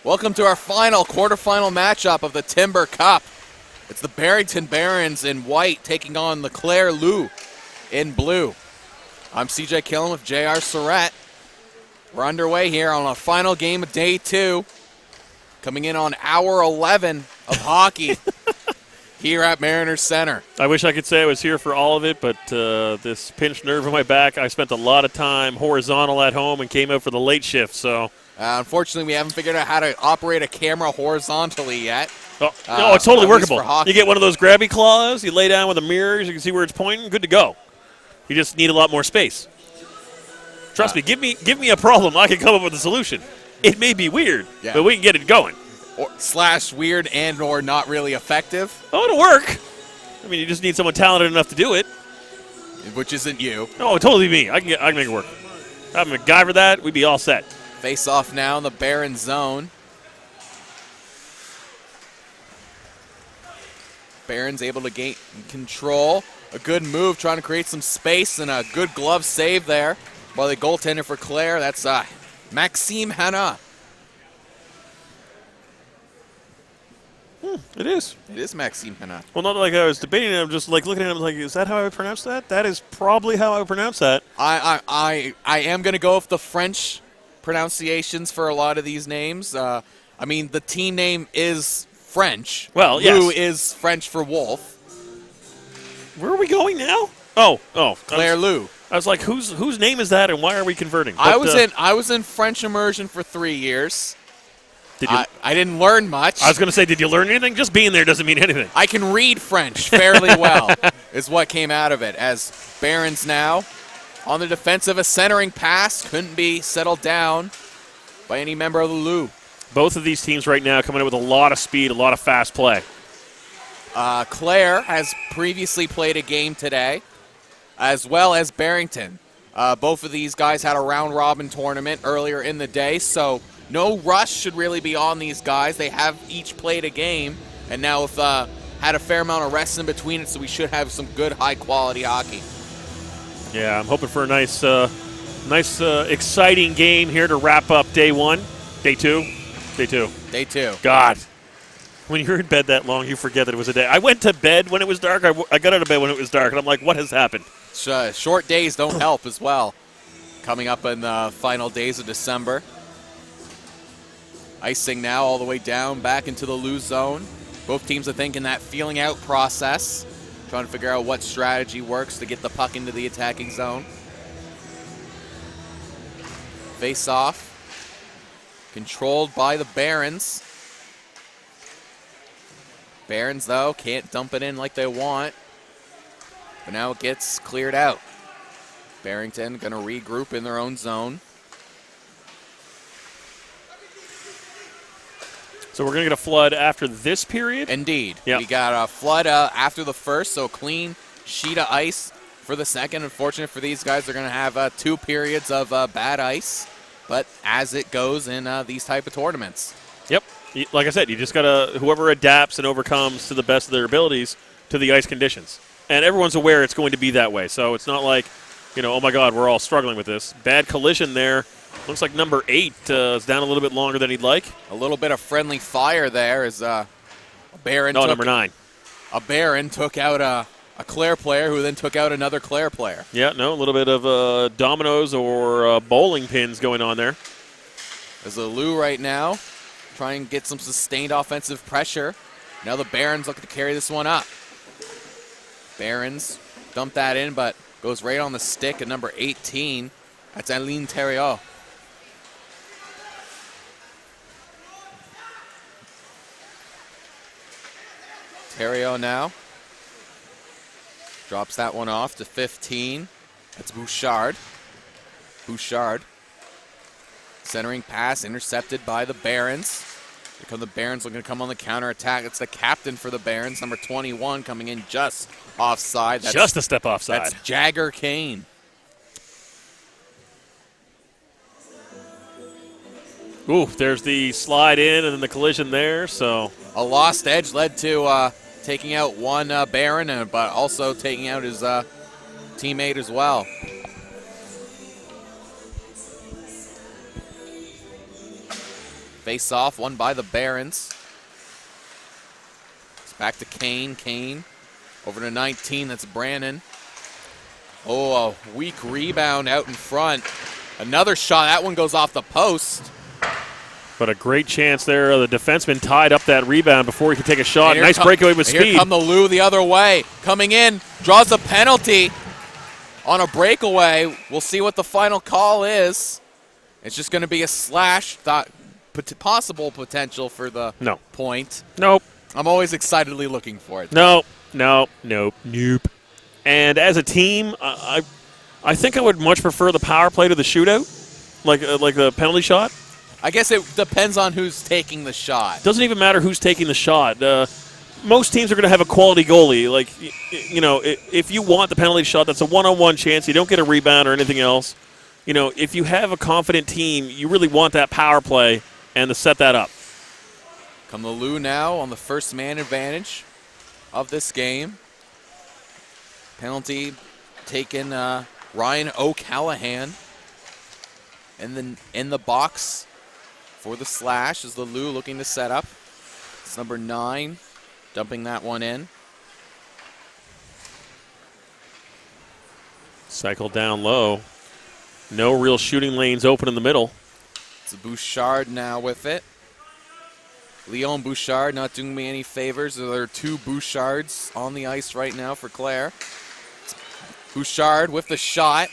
Welcome to our final quarterfinal matchup of the Timber Cup. It's the Barrington Barons in white taking on the Clare Lou in blue. I'm CJ Killen with JR Surratt. We're underway here on a final game of day 2. Coming in on hour 11 of hockey here at Mariners Center. I wish I could say I was here for all of it, but this pinched nerve in my back, I spent a lot of time horizontal at home and came out for the late shift, so... Unfortunately, we haven't figured out how to operate a camera horizontally yet. No, it's totally workable. You get one of those grabby claws, you lay down with the mirrors, you can see where it's pointing, good to go. You just need a lot more space. Trust me, give me a problem, I can come up with a solution. It may be weird, but we can get it going. / weird and or not really effective. Oh, it'll work. I mean, you just need someone talented enough to do it. Which isn't you. Oh, totally me. I can make it work. If I'm a guy for that, we'd be all set. Face off now in the Baron zone. Baron's able to gain control. A good move, trying to create some space, and a good glove save there by the goaltender for Clare. That's Maxime Hanna. It is. It is Maxime Hanna. Well, not like I was debating it. I'm just like looking at him like, is that how I would pronounce that? That is probably how I would pronounce that. I am going to go with the French pronunciations for a lot of these names. I mean, the team name is French. Well, yes. Lou is French for wolf. Where are we going now? Oh. Clare Lou. I was like, whose name is that, and why are we converting? But, I was in French immersion for 3 years. Did you? I didn't learn much. I was going to say, did you learn anything? Just being there doesn't mean anything. I can read French fairly well, is what came out of it. As Barons now on the defensive, a centering pass couldn't be settled down by any member of the Lou. Both of these teams right now coming in with a lot of speed, a lot of fast play. Clare has previously played a game today, as well as Barrington. Both of these guys had a round-robin tournament earlier in the day, so no rush should really be on these guys. They have each played a game, and now have had a fair amount of rest in between it, so we should have some good, high-quality hockey. Yeah, I'm hoping for a nice, exciting game here to wrap up day 1. Day 2? Day 2. Day 2. God. When you're in bed that long, you forget that it was a day. I went to bed when it was dark. I got out of bed when it was dark, and I'm like, what has happened? Short days don't help as well. Coming up in the final days of December. Icing now all the way down back into the Lou zone. Both teams, I think, in that feeling out process, trying to figure out what strategy works to get the puck into the attacking zone. Face off. Controlled by the Barons. Barons, though, can't dump it in like they want. But now it gets cleared out. Barrington going to regroup in their own zone. So we're going to get a flood after this period? Indeed. Yep. We got a flood after the first, so a clean sheet of ice for the second. Unfortunate for these guys, they're going to have 2 periods of bad ice. But as it goes in these type of tournaments. Yep. Like I said, you just got to, whoever adapts and overcomes to the best of their abilities to the ice conditions. And everyone's aware it's going to be that way. So it's not like, oh my God, we're all struggling with this. Bad collision there. Looks like number 8 is down a little bit longer than he'd like. A little bit of friendly fire there as Baron number 9. A Baron took out a Clare player who then took out another Clare player. Yeah, a little bit of dominoes or bowling pins going on there. There's a Lou right now. Try and get some sustained offensive pressure. Now the Barons looking to carry this one up. Barons dump that in, but goes right on the stick at number 18. That's Aline Theriault. Theriault now. Drops that one off to 15. That's Bouchard. Centering pass intercepted by the Barons. Here come the Barons looking to come on the counterattack. It's the captain for the Barons, number 21, coming in just offside. That's, just a step offside. That's Jagger Kane. Ooh, there's the slide in and then the collision there. So a lost edge led to taking out one Baron, but also taking out his teammate as well. Face off, won by the Barons. It's back to Kane. Kane over to 19. That's Brannon. Oh, a weak rebound out in front. Another shot. That one goes off the post. But a great chance there. The defenseman tied up that rebound before he could take a shot. Nice breakaway with speed. Here come the Lou the other way. Coming in, draws a penalty on a breakaway. We'll see what the final call is. It's just going to be a slash. Possible potential for the point. Nope. I'm always excitedly looking for it. Nope. And as a team, I think I would much prefer the power play to the shootout, like the penalty shot. I guess it depends on who's taking the shot. Doesn't even matter who's taking the shot. Most teams are going to have a quality goalie. Like, you know, if you want the penalty shot, that's a one-on-one chance. You don't get a rebound or anything else. You know, if you have a confident team, you really want that power play and to set that up. Come the Lou now on the first man advantage of this game. Penalty taken Ryan O'Callahan in the box for the slash is the Lou looking to set up. It's number 9 dumping that one in. Cycle down low. No real shooting lanes open in the middle. It's Bouchard now with it. Leon Bouchard not doing me any favors. There are 2 Bouchards on the ice right now for Clare. Bouchard with the shot.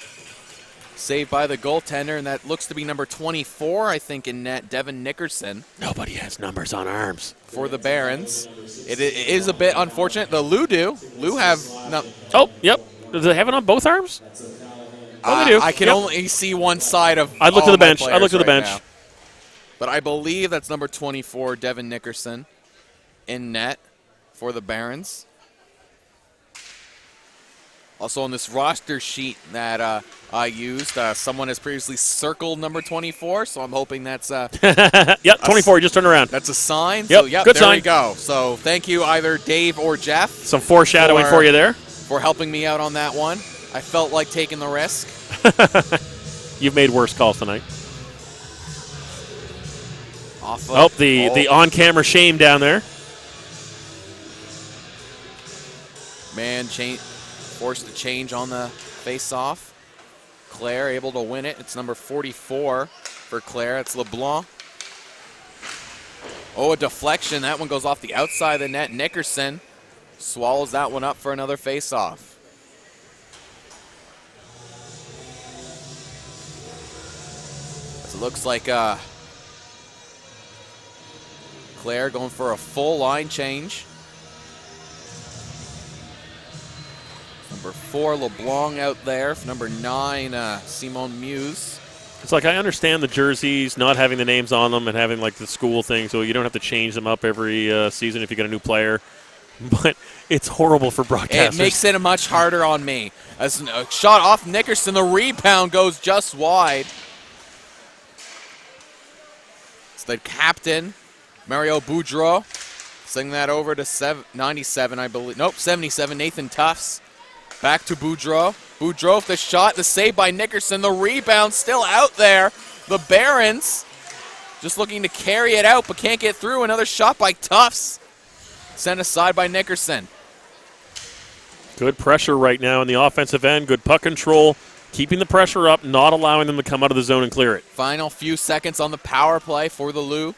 Saved by the goaltender, and that looks to be number 24, I think, in net, Devin Nickerson. Nobody has numbers on arms. For the Barons. It is a bit unfortunate. The Lou do. Lou have... No. Oh, yep. Do they have it on both arms? Oh, they do. I can only see one side of I looked to the bench. I looked to the bench. Now. But I believe that's number 24, Devin Nickerson, in net for the Barons. Also on this roster sheet that I used, someone has previously circled number 24, so I'm hoping that's... Yep, 24, just turn around. That's a sign. Yep, so, yep, good there sign. we go. So thank you either Dave or Jeff. Some foreshadowing for you there. For helping me out on that one. I felt like taking the risk. You've made worse calls tonight. The on-camera shame down there. Man, forced to change on the face-off. Clare able to win it. It's number 44 for Clare. It's LeBlanc. Oh, a deflection. That one goes off the outside of the net. Nickerson swallows that one up for another face-off. It looks like Clare going for a full line change. Number 4, LeBlanc out there. Number 9, Simon Muse. It's like I understand the jerseys not having the names on them and having like the school thing, so you don't have to change them up every season if you get a new player. But it's horrible for broadcasters. It makes it much harder on me. As a shot off Nickerson, the rebound goes just wide. It's the captain, Mario Boudreau. Sing that over to 97, I believe. Nope, 77, Nathan Tufts. Back to Boudreau. Boudreau with the shot, the save by Nickerson. The rebound still out there. The Barons just looking to carry it out, but can't get through. Another shot by Tufts. Sent aside by Nickerson. Good pressure right now in the offensive end. Good puck control. Keeping the pressure up, not allowing them to come out of the zone and clear it. Final few seconds on the power play for the Lou.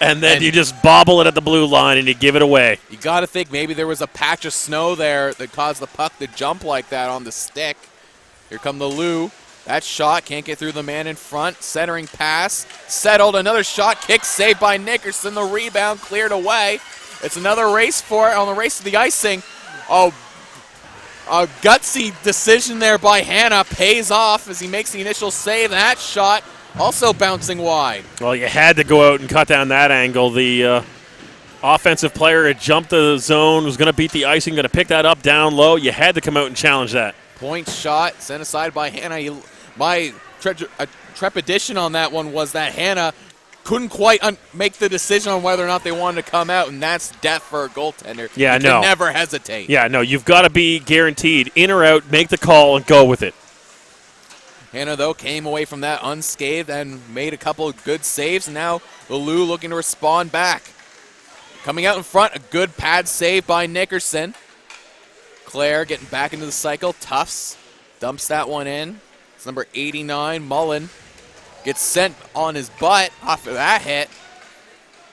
And then you just bobble it at the blue line and you give it away. You got to think maybe there was a patch of snow there that caused the puck to jump like that on the stick. Here come the Lou. That shot can't get through the man in front. Centering pass. Settled. Another shot. Kick saved by Nickerson. The rebound cleared away. It's another race for it on the race to the icing. Oh, a gutsy decision there by Hanna pays off as he makes the initial save. That shot also bouncing wide. Well, you had to go out and cut down that angle. The offensive player had jumped the zone, was going to beat the icing, going to pick that up down low. You had to come out and challenge that. Point shot sent aside by Hanna. My trepidation on that one was that Hanna couldn't quite make the decision on whether or not they wanted to come out, and that's death for a goaltender. Yeah, you can never hesitate. Yeah, no, you've got to be guaranteed in or out, make the call, and go with it. Hannah, though, came away from that unscathed and made a couple of good saves. And now the Lou looking to respond back. Coming out in front, a good pad save by Nickerson. Clare getting back into the cycle. Tufts dumps that one in. It's number 89, Mullen. Gets sent on his butt off of that hit.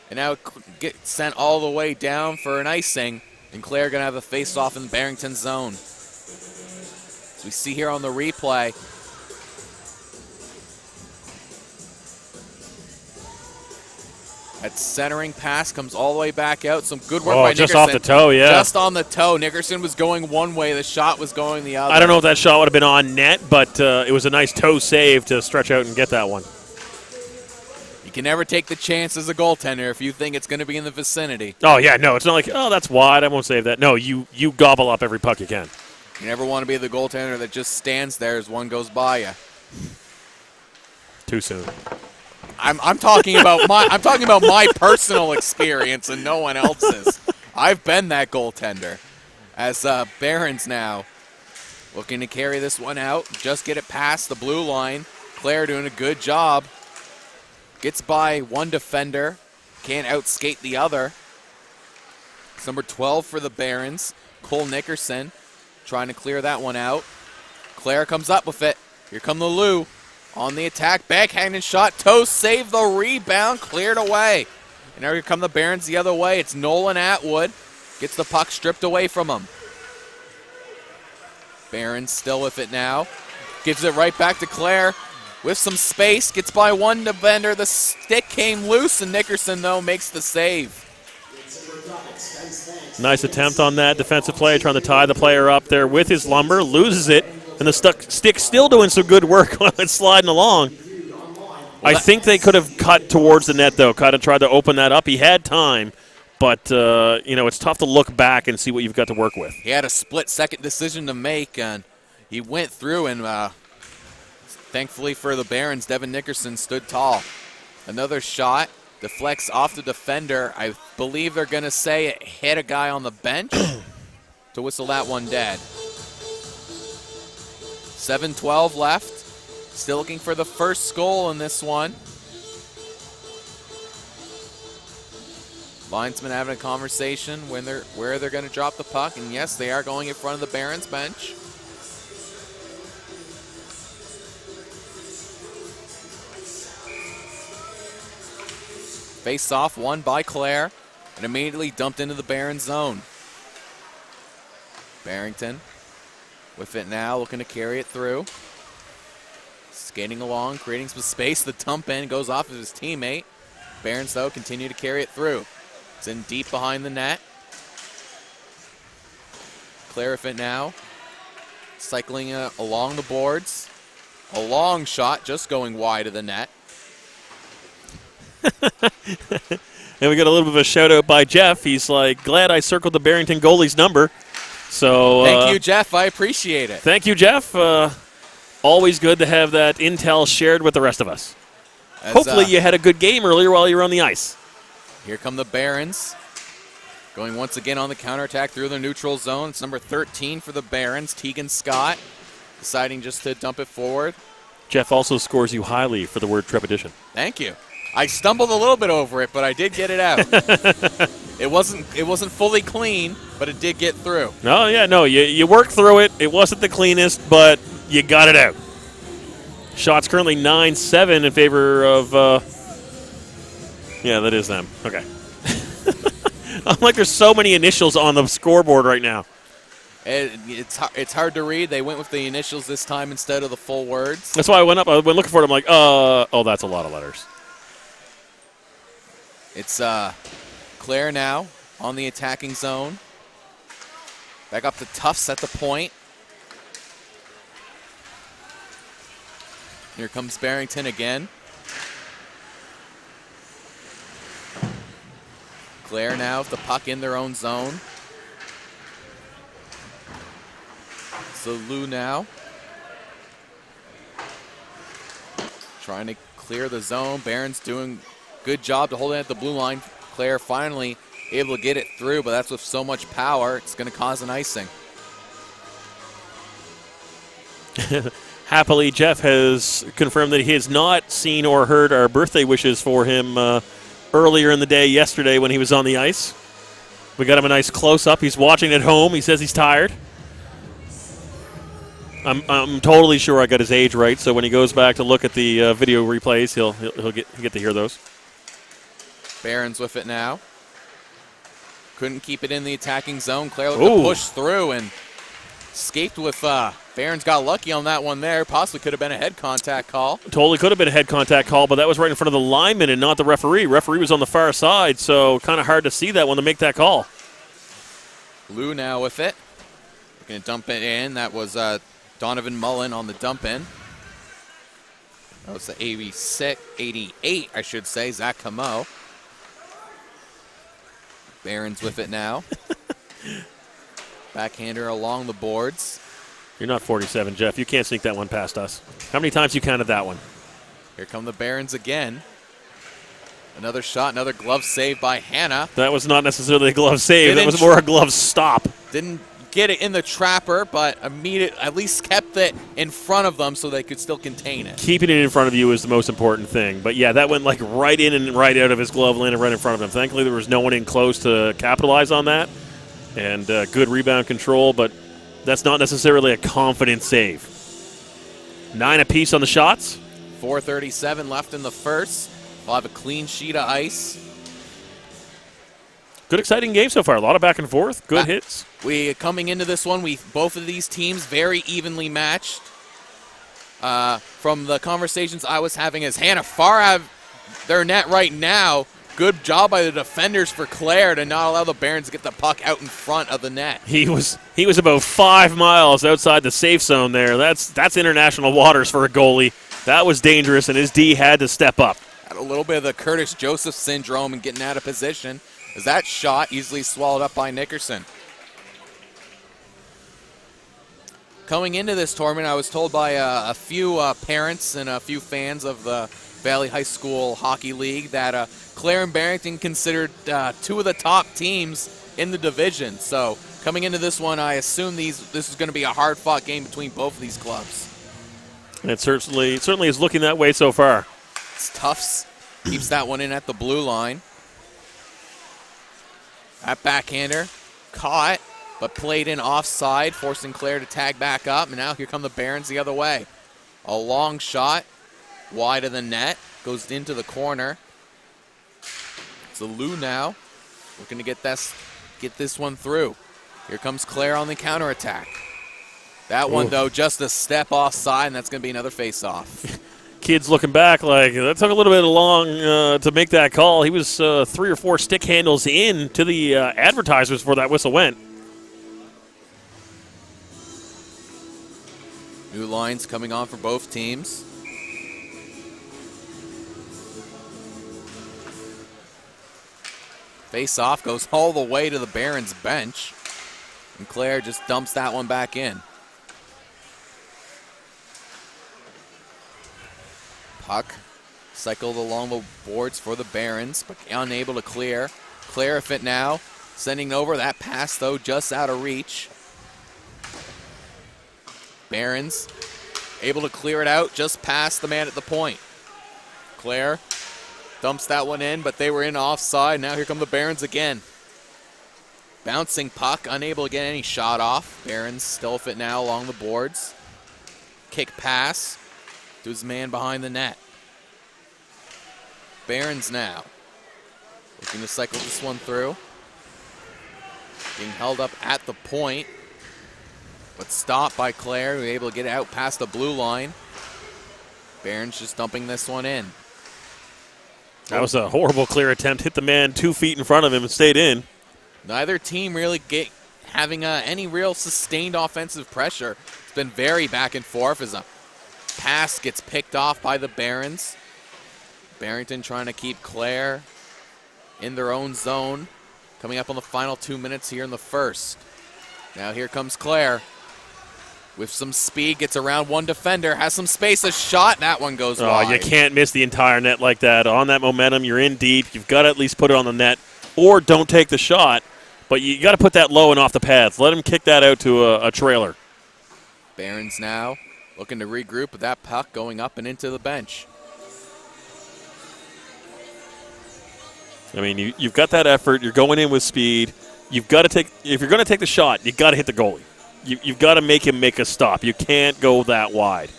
And now gets sent all the way down for an icing. And Clare going to have a face-off in Barrington zone. As we see here on the replay. That centering pass comes all the way back out. Some good work by Nickerson. Just off the toe, yeah. Just on the toe. Nickerson was going one way. The shot was going the other. I don't know if that shot would have been on net, but it was a nice toe save to stretch out and get that one. You can never take the chance as a goaltender if you think it's going to be in the vicinity. Oh, yeah, no. It's not like, oh, that's wide. I won't save that. No, you gobble up every puck you can. You never want to be the goaltender that just stands there as one goes by you. Too soon. I'm talking about my personal experience and no one else's. I've been that goaltender. As Barons now looking to carry this one out, just get it past the blue line. Clare doing a good job. Gets by one defender, can't outskate the other. It's number 12 for the Barons, Cole Nickerson, trying to clear that one out. Clare comes up with it. Here come the Lou. On the attack, backhanded shot, toe save the rebound, cleared away. And now here come the Barons the other way. It's Nolan Atwood. Gets the puck stripped away from him. Barons still with it now. Gives it right back to Clare. With some space, gets by one defender. The stick came loose, and Nickerson, though, makes the save. Nice attempt on that defensive play, trying to tie the player up there with his lumber, loses it. And the stick still doing some good work while it's sliding along. I think they could have cut towards the net, though. Kind of tried to open that up. He had time, but, it's tough to look back and see what you've got to work with. He had a split-second decision to make, and he went through, and thankfully for the Barons, Devin Nickerson stood tall. Another shot, deflects off the defender. I believe they're going to say it hit a guy on the bench to whistle that one dead. 7:12 left. Still looking for the first goal in this one. Linesmen having a conversation where they're going to drop the puck. And yes, they are going in front of the Barons bench. Face off, won by Clare, and immediately dumped into the Barons zone. Barrington with it now, looking to carry it through. Skating along, creating some space. The dump in goes off of his teammate. Barons, though, continue to carry it through. It's in deep behind the net. Clare with it now. Cycling along the boards. A long shot, just going wide of the net. And we got a little bit of a shout out by Jeff. He's like, glad I circled the Barrington goalie's number. So thank you, Jeff. I appreciate it. Thank you, Jeff. Always good to have that intel shared with the rest of us. Hopefully you had a good game earlier while you were on the ice. Here come the Barons. Going once again on the counterattack through the neutral zone. It's number 13 for the Barons, Tegan Scott, deciding just to dump it forward. Jeff also scores you highly for the word trepidation. Thank you. I stumbled a little bit over it, but I did get it out. It wasn't fully clean, but it did get through. No, yeah, no, you worked through it. It wasn't the cleanest, but you got it out. Shots currently 9-7 in favor of. Yeah, that is them. Okay. I'm like, there's so many initials on the scoreboard right now. It's hard to read. They went with the initials this time instead of the full words. That's why I went up. I went looking for it. I'm like, oh, that's a lot of letters. It's Clare now on the attacking zone. Back up to Tufts at the point. Here comes Barrington again. Clare now with the puck in their own zone. So Lou now trying to clear the zone. Barron's doing a good job to hold it at the blue line. Clare finally able to get it through, but that's with so much power, it's going to cause an icing. Happily, Jeff has confirmed that he has not seen or heard our birthday wishes for him earlier in the day yesterday when he was on the ice. We got him a nice close-up. He's watching at home. He says he's tired. I'm totally sure I got his age right, so when he goes back to look at the video replays, he'll get to hear those. Barons with it now. Couldn't keep it in the attacking zone. Clare looking to push through and escaped with Barons got lucky on that one there. Possibly could have been a head contact call. Totally could have been a head contact call, but that was right in front of the lineman and not the referee. Referee was on the far side, so kind of hard to see that one to make that call. Lou now with it. Going to dump it in. That was Donovan Mullen on the dump in. That was the 88, I should say, Zach Camo. Barons with it now. Backhander along the boards. You're not 47, Jeff. You can't sneak that one past us. How many times you counted that one? Here come the Barons again. Another shot, another glove save by Hannah. That was not necessarily a glove save. That was more a glove stop. Didn't get it in the trapper, but at least kept it in front of them so they could still contain it. Keeping it in front of you is the most important thing. But, yeah, that went like right in and right out of his glove, landed right in front of him. Thankfully, there was no one in close to capitalize on that. And good rebound control, but that's not necessarily a confident save. 9 apiece on the shots. 4:37 left in the first. We'll have a clean sheet of ice. Good, exciting game so far. A lot of back and forth. Good hits. Coming into this one, both of these teams very evenly matched. From the conversations I was having, as Hannah far out of their net right now. Good job by the defenders for Clare to not allow the Barons to get the puck out in front of the net. He was about 5 miles outside the safe zone there. That's international waters for a goalie. That was dangerous, and his D had to step up. Had a little bit of the Curtis Joseph syndrome and getting out of position, as that shot easily swallowed up by Nickerson. Coming into this tournament, I was told by a few parents and a few fans of the Valley High School Hockey League that Clare and Barrington considered 2 of the top teams in the division. So coming into this one, I assume this is going to be a hard-fought game between both of these clubs. And it certainly is looking that way so far. It's Tufts keeps that one in at the blue line. That backhander caught, but played in offside, forcing Clare to tag back up. And now here come the Barons the other way. A long shot, wide of the net, goes into the corner. It's a Lou now, looking to get this one through. Here comes Clare on the counterattack. That one, though, just a step offside, and that's going to be another face-off. Kids looking back like, that took a little bit long to make that call. He was 3 or 4 stick handles in to the advertisers before that whistle went. New lines coming on for both teams. Face-off goes all the way to the Barons bench, and Clare just dumps that one back in. Puck cycled along the boards for the Barons, but unable to clear. Clare if it now, sending over that pass, though, just out of reach. Barons able to clear it out just past the man at the point. Clare dumps that one in, but they were in offside. Now here come the Barons again. Bouncing puck, unable to get any shot off. Barons still with it now along the boards. Kick pass to his man behind the net. Barons now looking to cycle this one through. Being held up at the point, but stopped by Clare, who was able to get it out past the blue line. Barons just dumping this one in. That was a horrible clear attempt. Hit the man 2 feet in front of him and stayed in. Neither team really having any real sustained offensive pressure. It's been very back and forth as a pass gets picked off by the Barons. Barrington trying to keep Clare in their own zone. Coming up on the final 2 minutes here in the first. Now here comes Clare. With some speed, gets around one defender, has some space, a shot, that one goes wide. You can't miss the entire net like that. On that momentum, you're in deep. You've got to at least put it on the net, or don't take the shot. But you got to put that low and off the pads. Let him kick that out to a trailer. Barons now looking to regroup with that puck going up and into the bench. I mean, you've got that effort. You're going in with speed. You've got to take – if you're going to take the shot, you've got to hit the goalie. You've got to make him make a stop. You can't go that wide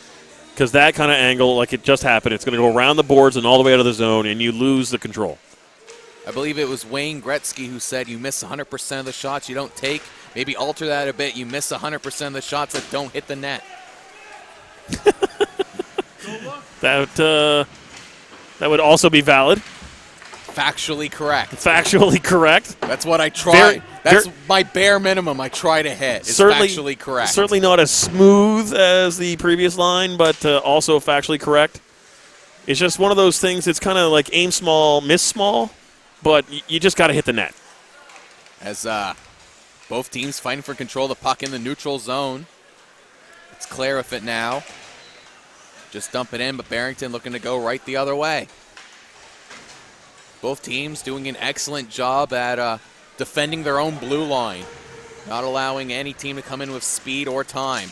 because that kind of angle, like it just happened, it's going to go around the boards and all the way out of the zone, and you lose the control. I believe it was Wayne Gretzky who said you miss 100% of the shots you don't take. Maybe alter that a bit. You miss 100% of the shots that don't hit the net. That would also be valid. Factually correct. Factually correct. That's what I try. That's my bare minimum I try to hit. It's factually correct. Certainly not as smooth as the previous line, but also factually correct. It's just one of those things. It's kind of like aim small, miss small, but you just got to hit the net. As both teams fighting for control of the puck in the neutral zone. It's Clare with it now. Just dump it in, but Barrington looking to go right the other way. Both teams doing an excellent job at defending their own blue line, not allowing any team to come in with speed or time.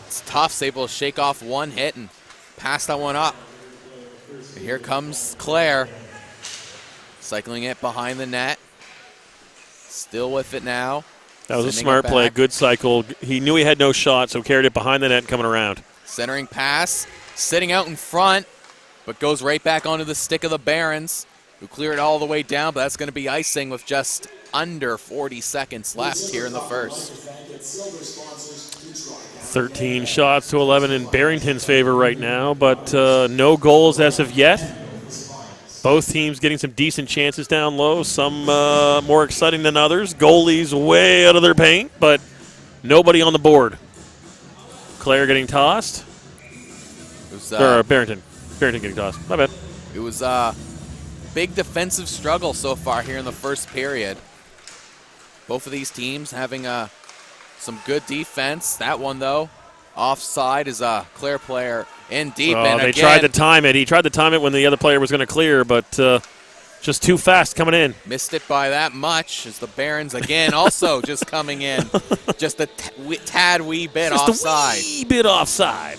It's Tufts able to shake off one hit and pass that one up. And here comes Clare, cycling it behind the net. Still with it now. That was a smart play, good cycle. He knew he had no shot, so carried it behind the net and coming around. Centering pass, sitting out in front, but goes right back onto the stick of the Barons, who clear it all the way down, but that's going to be icing with just under 40 seconds left here in the first. 13 shots to 11 in Barrington's favor right now, but no goals as of yet. Both teams getting some decent chances down low, some more exciting than others. Goalies way out of their paint, but nobody on the board. Clare getting tossed. Or Barrington. Barrington getting tossed. My bad. It was a big defensive struggle so far here in the first period. Both of these teams having some good defense. That one, though, offside is a Clare player in deep. And they again, tried to time it. He tried to time it when the other player was going to clear, but just too fast coming in. Missed it by that much as the Barons, again, also just coming in. Just a tad wee bit offside. Just a wee bit offside.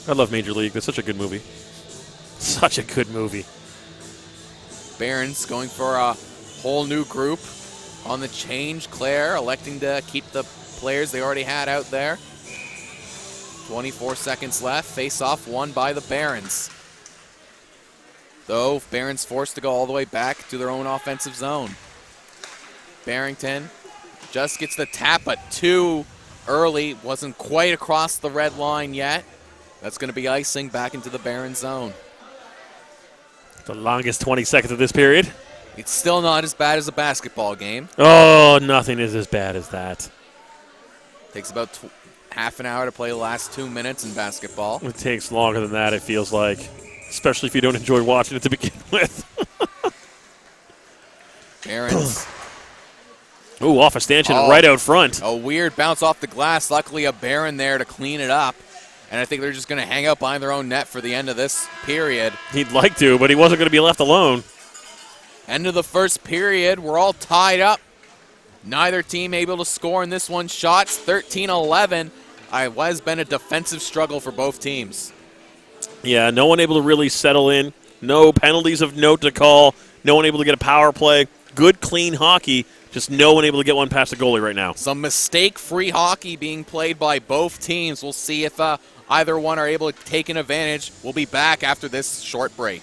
I love Major League. That's such a good movie. Such a good movie. Barons going for a whole new group on the change. Clare electing to keep the players they already had out there. 24 seconds left. Face-off won by the Barons. Though Barons forced to go all the way back to their own offensive zone. Barrington just gets the tap, but too early. Wasn't quite across the red line yet. That's going to be icing back into the Barons zone. The longest 20 seconds of this period. It's still not as bad as a basketball game. Oh, nothing is as bad as that. Takes about half an hour to play the last 2 minutes in basketball. It takes longer than that, it feels like, especially if you don't enjoy watching it to begin with. Barons. Ooh, off a stanchion right out front. A weird bounce off the glass. Luckily, a Baron there to clean it up. And I think they're just going to hang out behind their own net for the end of this period. He'd like to, but he wasn't going to be left alone. End of the first period. We're all tied up. Neither team able to score in this one. Shots 13-11. It has been a defensive struggle for both teams. Yeah, no one able to really settle in. No penalties of note to call. No one able to get a power play. Good, clean hockey. Just no one able to get one past the goalie right now. Some mistake-free hockey being played by both teams. We'll see if either one are able to take an advantage. We'll be back after this short break.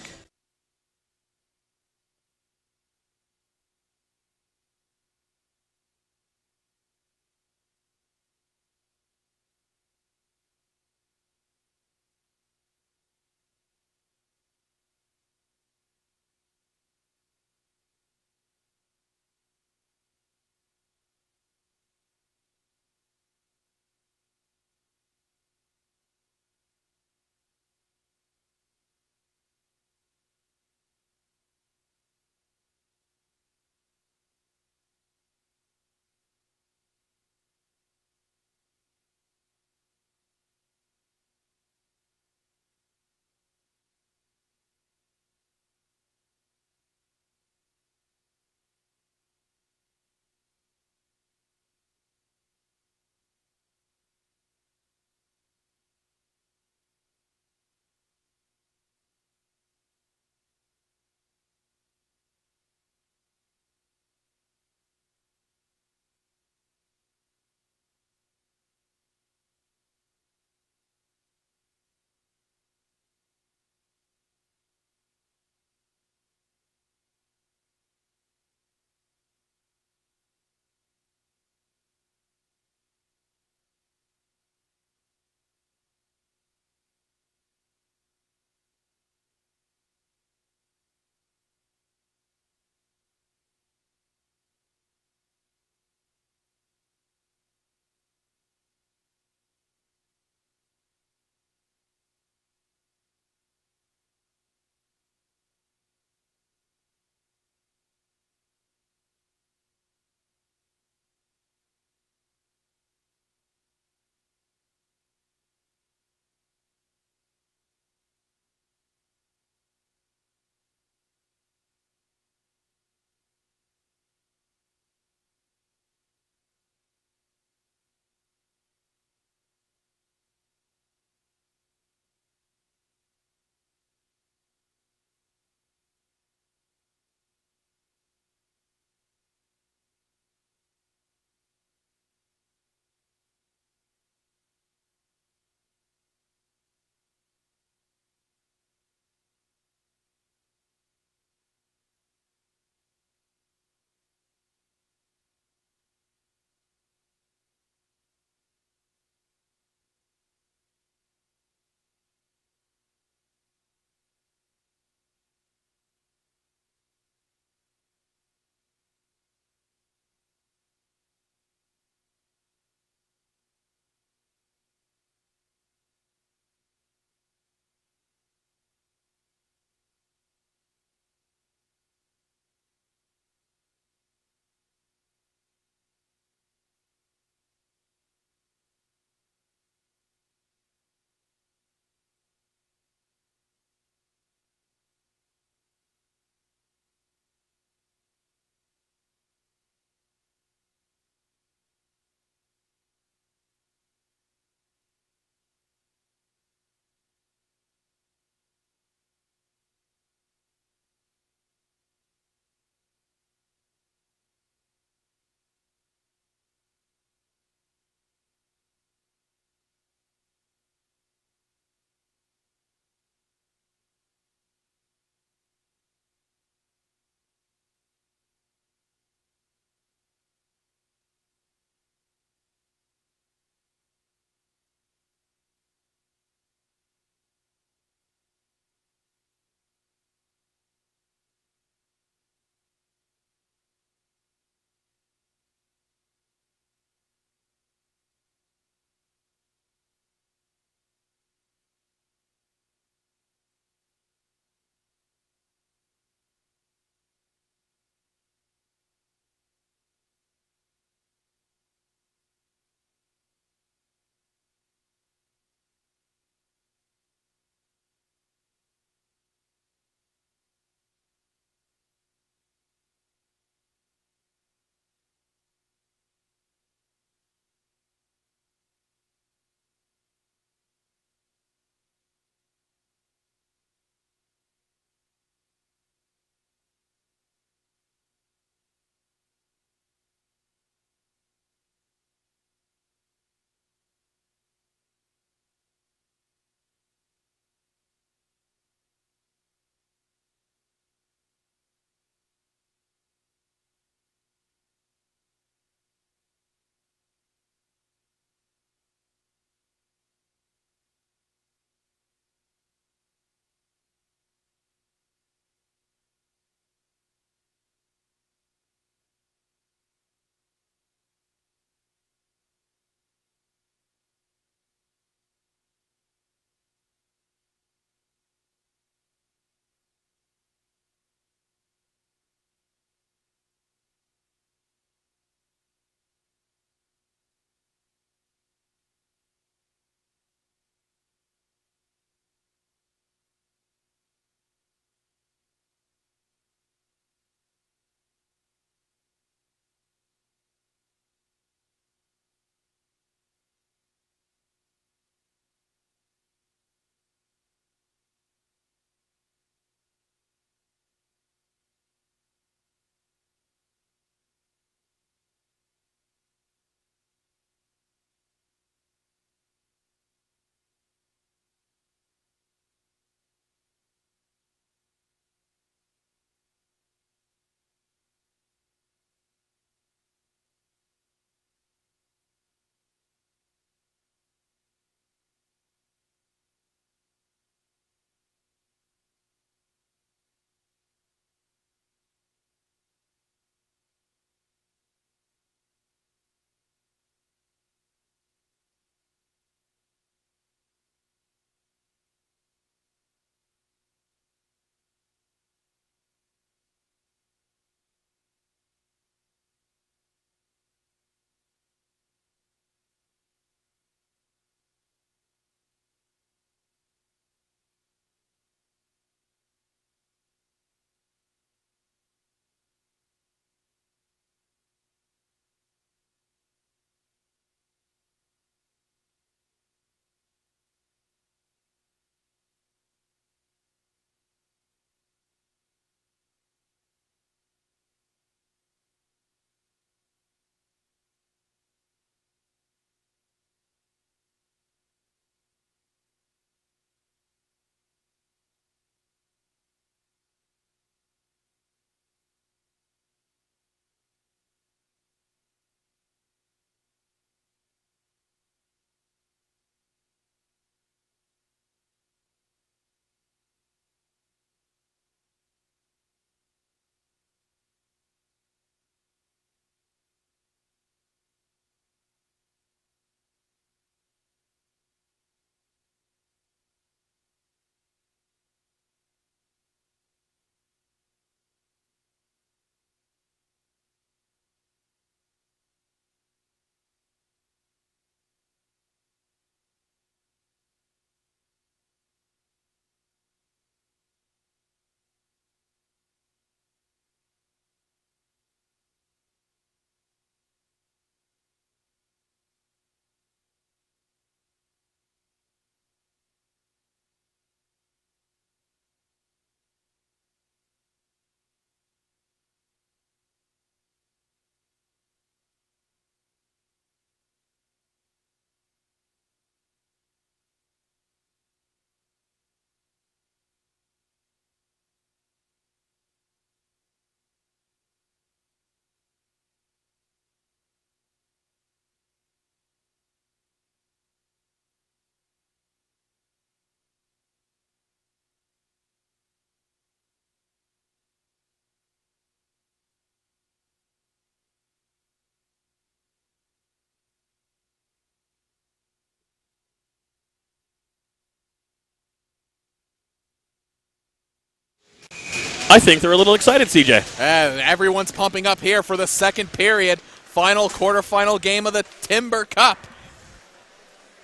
I think they're a little excited, CJ. Everyone's pumping up here for the second period. Final quarterfinal game of the Timber Cup.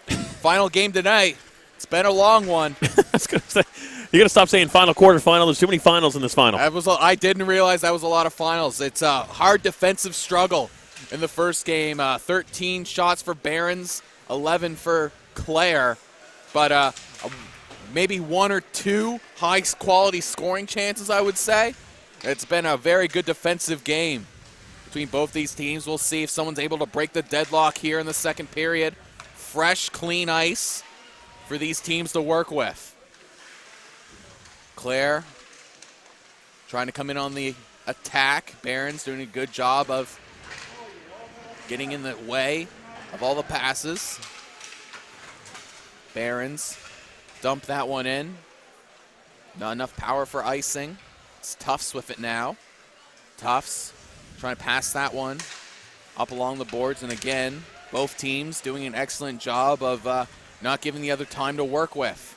Final game tonight. It's been a long one. I was going to say, you got to stop saying final quarterfinal. There's too many finals in this final. I didn't realize that was a lot of finals. It's a hard defensive struggle in the first game. 13 shots for Barons, 11 for Clare. But maybe one or two high-quality scoring chances, I would say. It's been a very good defensive game between both these teams. We'll see if someone's able to break the deadlock here in the second period. Fresh, clean ice for these teams to work with. Clare trying to come in on the attack. Barron's doing a good job of getting in the way of all the passes. Barron's dump that one in. Not enough power for icing. It's Tufts with it now. Tufts trying to pass that one up along the boards. And again, both teams doing an excellent job of not giving the other time to work with.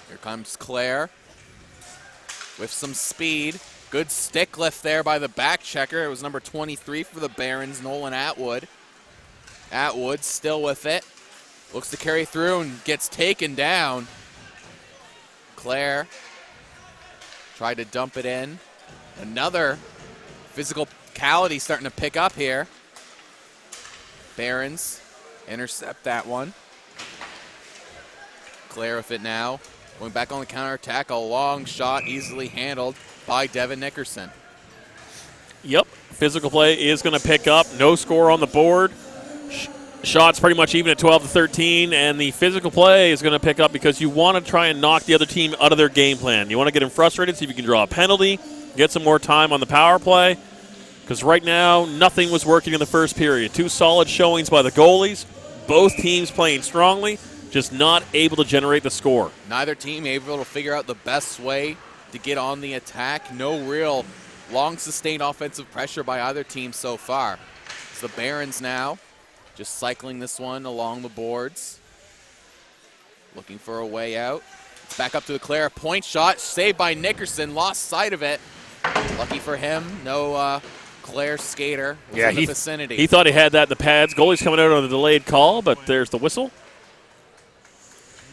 Here comes Clare with some speed. Good stick lift there by the back checker. It was number 23 for the Barons, Nolan Atwood. Atwood still with it. Looks to carry through and gets taken down. Clare tried to dump it in. Another physicality starting to pick up here. Barons intercept that one. Clare with it now. Going back on the counterattack, a long shot easily handled by Devin Nickerson. Yep, physical play is going to pick up. No score on the board. Shots pretty much even at 12-13, and the physical play is going to pick up because you want to try and knock the other team out of their game plan. You want to get them frustrated, see if you can draw a penalty, get some more time on the power play, because right now nothing was working in the first period. Two solid showings by the goalies, both teams playing strongly, just not able to generate the score. Neither team able to figure out the best way to get on the attack. No real long sustained offensive pressure by either team so far. It's the Barons now. Just cycling this one along the boards. Looking for a way out. It's back up to the Clare. Point shot, saved by Nickerson. Lost sight of it. Lucky for him, no Clare skater was in the vicinity. He thought he had that in the pads. Goalie's coming out on the delayed call, but there's the whistle.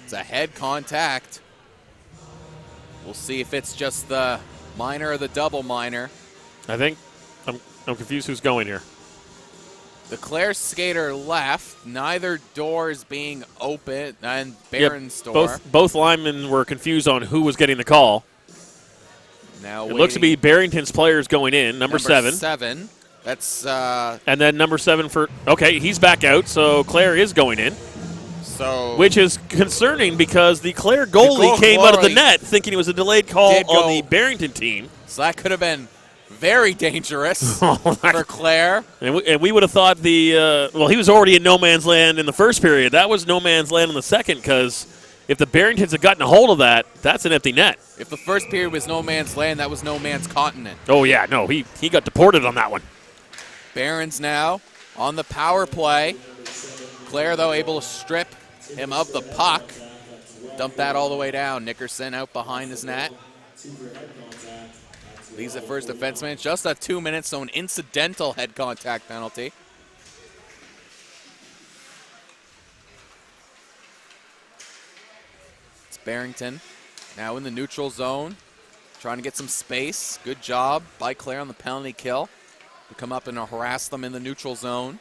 It's a head contact. We'll see if it's just the minor or the double minor. I think I'm confused who's going here. The Clare skater left. Neither door is being open, and Barron's door. Both linemen were confused on who was getting the call. Now it looks to be Barrington's players going in. Number 7. 7. That's and then number 7 for. Okay, he's back out, so Clare is going in. So which is concerning because the Clare goalie came out of the net thinking it was a delayed call on the Barrington team. So that could have been very dangerous for Clare. And we would have thought he was already in no man's land in the first period. That was no man's land in the second because if the Barringtons had gotten a hold of that, that's an empty net. If the first period was no man's land, that was no man's continent. Oh, yeah, no, he got deported on that one. Barons now on the power play. Clare, though, able to strip him of the puck. Dump that all the way down. Nickerson out behind his net. Leaves it first defenseman. Just at 2 minutes, so an incidental head contact penalty. It's Barrington now in the neutral zone, trying to get some space. Good job by Clare on the penalty kill to come up and harass them in the neutral zone.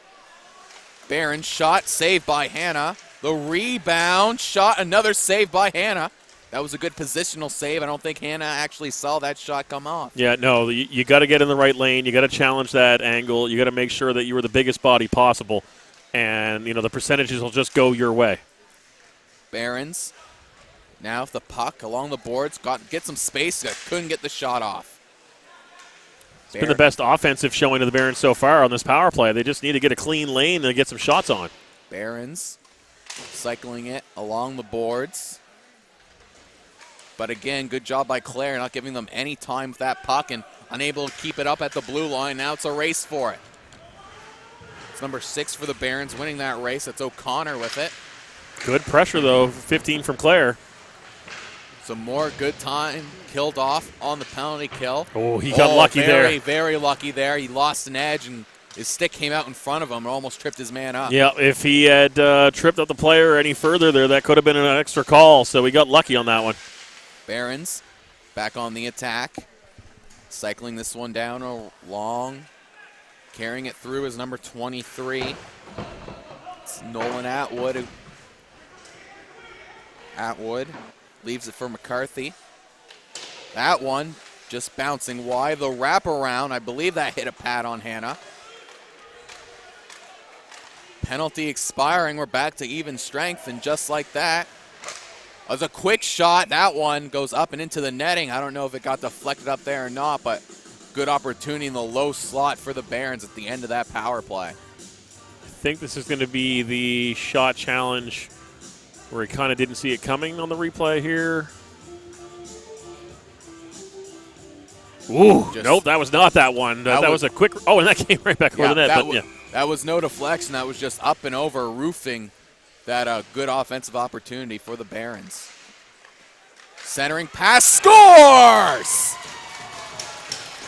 Barron shot, saved by Hannah. The rebound shot, another save by Hannah. That was a good positional save. I don't think Hannah actually saw that shot come off. Yeah, no, you got to get in the right lane. You got to challenge that angle. You got to make sure that you were the biggest body possible, and the percentages will just go your way. Barons now with the puck along the boards, get some space, couldn't get the shot off. It's been the best offensive showing of the Barons so far on this power play. They just need to get a clean lane and get some shots on. Barons cycling it along the boards. But again, good job by Clare, not giving them any time with that puck and unable to keep it up at the blue line. Now it's a race for it. It's number 6 for the Barons winning that race. It's O'Connor with it. Good pressure, though, 15 from Clare. Some more good time killed off on the penalty kill. Oh, he got lucky there. Very, very lucky there. He lost an edge, and his stick came out in front of him and almost tripped his man up. Yeah, if he had tripped up the player any further there, that could have been an extra call, so he got lucky on that one. Barons back on the attack. Cycling this one down along. Carrying it through is number 23. It's Nolan Atwood. Atwood leaves it for McCarthy. That one just bouncing wide. The wraparound, I believe that hit a pad on Hannah. Penalty expiring. We're back to even strength, and just like that, as a quick shot, that one goes up and into the netting. I don't know if it got deflected up there or not, but good opportunity in the low slot for the Barons at the end of that power play. I think this is going to be the shot challenge where he kind of didn't see it coming on the replay here. Ooh, nope, that was not that one. That was a quick. Oh, and that came right back over the net. That was no deflection. That was just up and over, roofing that good offensive opportunity for the Barons. Centering pass, scores!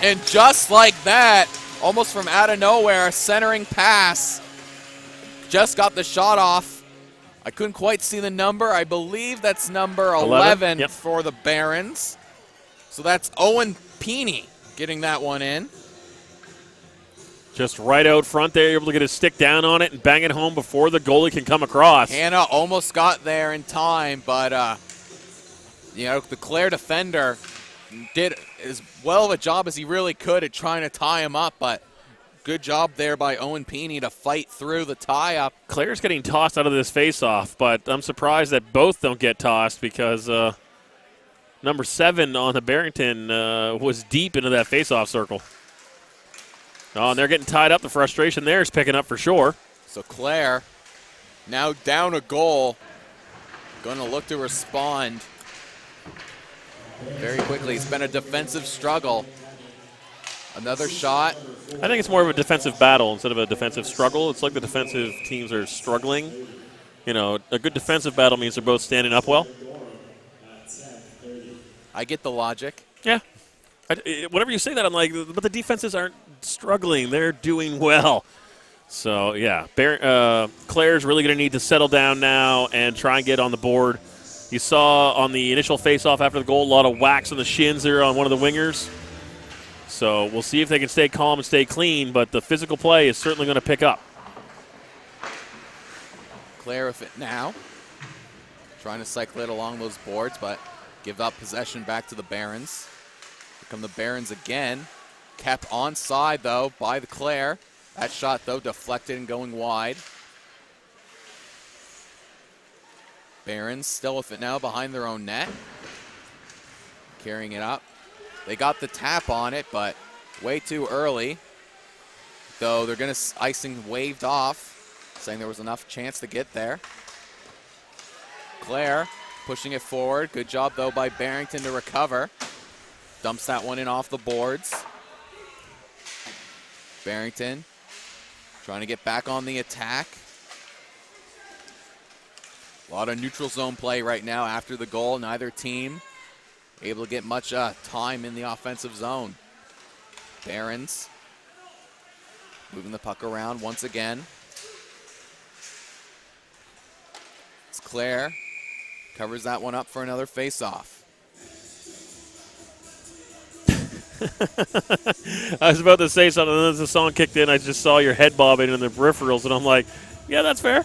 And just like that, almost from out of nowhere, a centering pass. Just got the shot off. I couldn't quite see the number. I believe that's number 11 Yep. for the Barons. So that's Owen Peeney getting that one in. Just right out front there, able to get his stick down on it and bang it home before the goalie can come across. Hannah almost got there in time, but the Clare defender did as well of a job as he really could at trying to tie him up, but good job there by Owen Peeney to fight through the tie-up. Clare's getting tossed out of this face-off, but I'm surprised that both don't get tossed because number 7 on the Barrington was deep into that face-off circle. Oh, and they're getting tied up. The frustration there is picking up for sure. So Clare now down a goal. Going to look to respond very quickly. It's been a defensive struggle. Another shot. I think it's more of a defensive battle instead of a defensive struggle. It's like the defensive teams are struggling. You know, a good defensive battle means they're both standing up well. I get the logic. Yeah. Whenever you say that, I'm like, but the defenses aren't struggling. They're doing well. So, yeah, Clare's really going to need to settle down now and try and get on the board. You saw on the initial face-off after the goal, a lot of whacks on the shins there on one of the wingers. So we'll see if they can stay calm and stay clean, but the physical play is certainly going to pick up. Clare with it now. Trying to cycle it along those boards, but give up possession back to the Barons. Here come the Barons again. Kept onside, though, by the Clare. That shot, though, deflected and going wide. Barons still with it now behind their own net. Carrying it up. They got the tap on it, but way too early. Though they're going to icing waved off, saying there was enough chance to get there. Clare pushing it forward. Good job, though, by Barrington to recover. Dumps that one in off the boards. Barrington trying to get back on the attack. A lot of neutral zone play right now after the goal. Neither team able to get much time in the offensive zone. Barons moving the puck around once again. It's Clare. Covers that one up for another face-off. I was about to say something, and then as the song kicked in, I just saw your head bobbing in the peripherals, and I'm like, yeah, that's fair.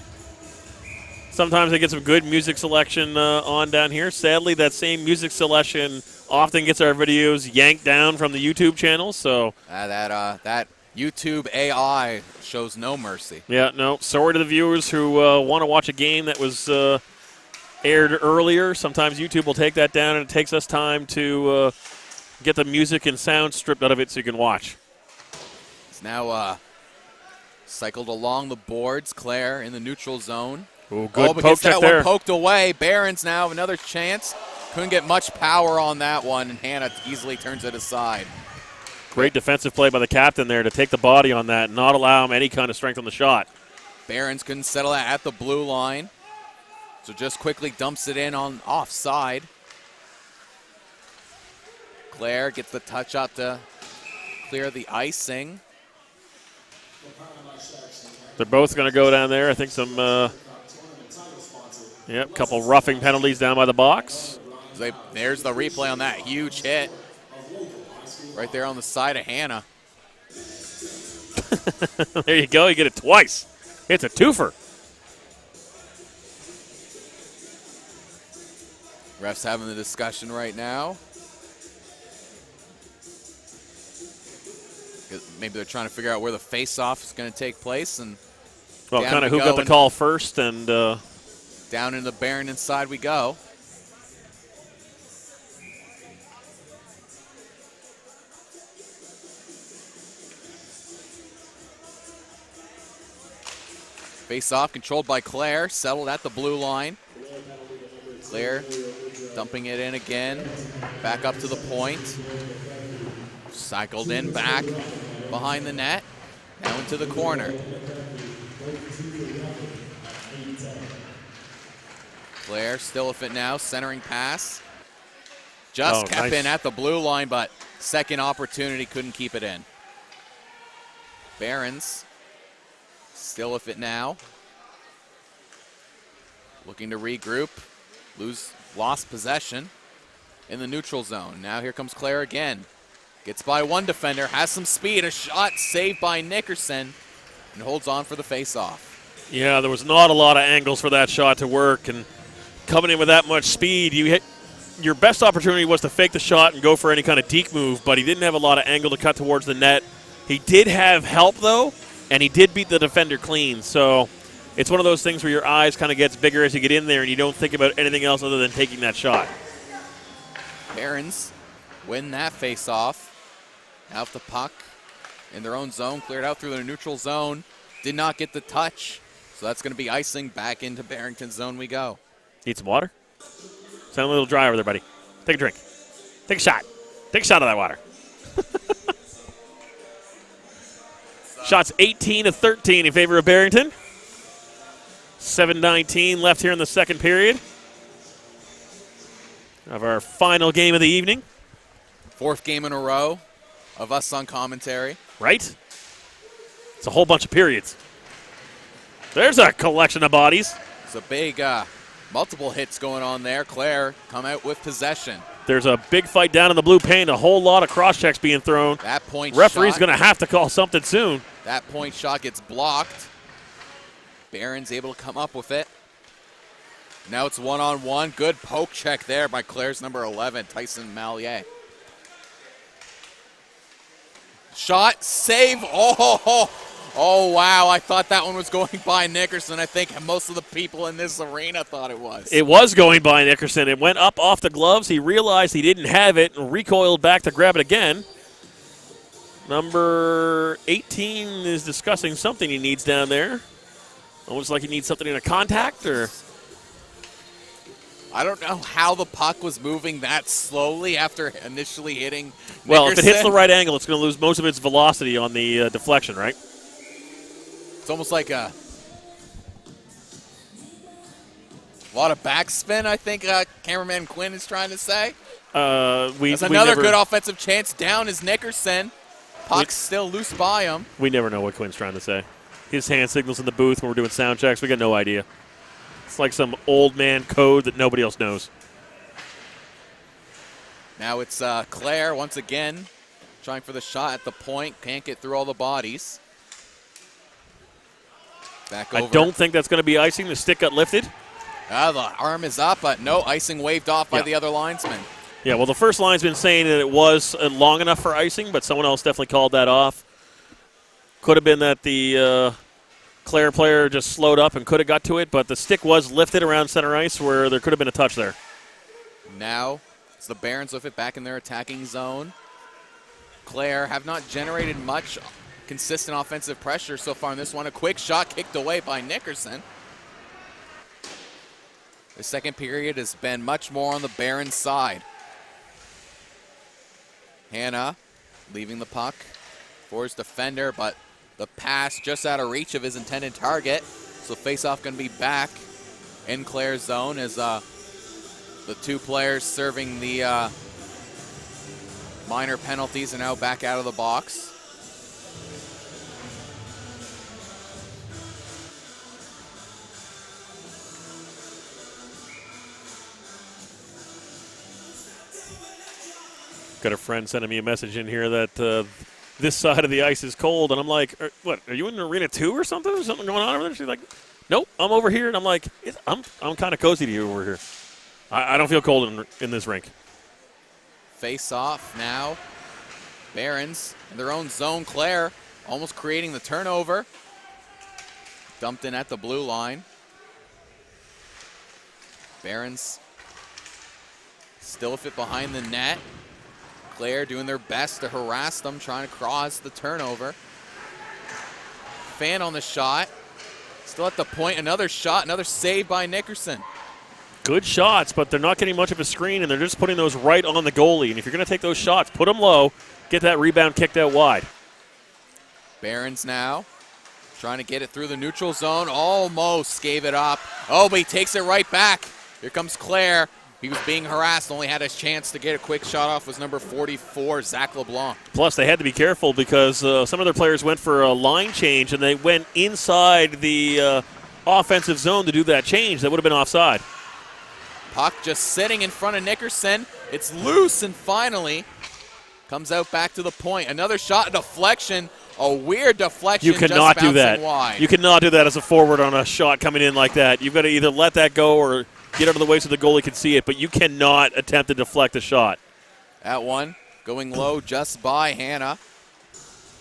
Sometimes they get some good music selection on down here. Sadly, that same music selection often gets our videos yanked down from the YouTube channel. So that YouTube AI shows no mercy. Yeah, no. Sorry to the viewers who want to watch a game that was aired earlier. Sometimes YouTube will take that down, and it takes us time to get the music and sound stripped out of it so you can watch. It's now cycled along the boards. Clare in the neutral zone. Ooh, good but poke gets check that there. one poked away. Barons now have another chance. Couldn't get much power on that one, and Hannah easily turns it aside. Great defensive play by the captain there to take the body on that and not allow him any kind of strength on the shot. Barons couldn't settle that at the blue line, so just quickly dumps it in on offside. Clare gets the touch up to clear the icing. They're both going to go down there. I think some, couple roughing penalties down by the box. There's the replay on that huge hit. Right there on the side of Hannah. There you go. You get it twice. It's a twofer. Refs having the discussion right now. Maybe they're trying to figure out where the face-off is going to take place. And well, kind of who got the call first and down in the Barrington side we go. Face-off controlled by Clare, settled at the blue line. Clare dumping it in again, back up to the point. Cycled in back behind the net, now into the corner. Clare still with it now, centering pass. Just kept in at the blue line, but second opportunity, couldn't keep it in. Barons still with it now. Looking to regroup. Lost possession in the neutral zone. Now here comes Clare again. Gets by one defender, has some speed. A shot saved by Nickerson and holds on for the face-off. Yeah, there was not a lot of angles for that shot to work. And coming in with that much speed, your best opportunity was to fake the shot and go for any kind of deke move, but he didn't have a lot of angle to cut towards the net. He did have help, though, and he did beat the defender clean. So it's one of those things where your eyes kind of gets bigger as you get in there and you don't think about anything else other than taking that shot. Barons win that face-off. Out the puck in their own zone, cleared out through their neutral zone. Did not get the touch, so that's going to be icing. Back into Barrington zone we go. Need some water? Sound a little dry over there, buddy. Take a drink. Take a shot. Take a shot of that water. Shots 18-13 in favor of Barrington. 7:19 left here in the second period of our final game of the evening. Fourth game in a row of us on commentary. Right? It's a whole bunch of periods. There's a collection of bodies. It's a big multiple hits going on there. Clare come out with possession. There's a big fight down in the blue paint, a whole lot of cross-checks being thrown. That point Referee's going to have to call something soon. That point shot gets blocked. Barron's able to come up with it. Now it's one-on-one. Good poke check there by Clare's number 11, Tyson Mallier. Shot, save. Oh, wow. I thought that one was going by Nickerson. I think most of the people in this arena thought it was. It was going by Nickerson. It went up off the gloves. He realized he didn't have it and recoiled back to grab it again. Number 18 is discussing something he needs down there. Almost like he needs something in a contact, or... I don't know how the puck was moving that slowly after initially hitting Nickerson. Well, if it hits the right angle, it's going to lose most of its velocity on the deflection, right? It's almost like a lot of backspin, I think cameraman Quinn is trying to say. That's another good offensive chance. Down is Nickerson. Puck's still loose by him. We never know what Quinn's trying to say. His hand signals in the booth when we're doing sound checks. We got no idea. It's like some old man code that nobody else knows. Now it's Clare once again trying for the shot at the point. Can't get through all the bodies. Back over. I don't think that's going to be icing. The stick got lifted. The arm is up, but no icing waved off by the other linesman. Yeah, well, the first linesman saying that it was long enough for icing, but someone else definitely called that off. Could have been that the Clare player just slowed up and could have got to it, but the stick was lifted around center ice where there could have been a touch there. Now it's the Barons with it back in their attacking zone. Clare have not generated much consistent offensive pressure so far in this one. A quick shot kicked away by Nickerson. The second period has been much more on the Barons side. Hannah leaving the puck for his defender, but the pass just out of reach of his intended target. So face-off going to be back in Clare's zone as the two players serving the Minor penalties are now back out of the box. Got a friend sending me a message in here that this side of the ice is cold, and I'm like, what, are you in Arena 2 or something? Is something going on over there? She's like, nope, I'm over here. And I'm like, I'm kind of cozy to you over here. I don't feel cold in this rink. Face off now. Barons in their own zone. Clare almost creating the turnover. Dumped in at the blue line. Barons still fit behind the net. Clare doing their best to harass them, trying to cause the turnover. Fan on the shot. Still at the point. Another shot, another save by Nickerson. Good shots, but they're not getting much of a screen, and they're just putting those right on the goalie. And if you're going to take those shots, put them low, get that rebound kicked out wide. Barons now trying to get it through the neutral zone. Almost gave it up. Oh, but he takes it right back. Here comes Clare. He was being harassed, only had a chance to get a quick shot off, was number 44, Zach LeBlanc. Plus, they had to be careful because some of their players went for a line change, and they went inside the offensive zone to do that change. That would have been offside. Puck just sitting in front of Nickerson. It's loose, and finally comes out back to the point. Another shot, deflection, a weird deflection. You cannot do that. Wide. You cannot do that as a forward on a shot coming in like that. You've got to either let that go or get out of the way so the goalie can see it, but you cannot attempt to deflect a shot. That one going low just by Hannah.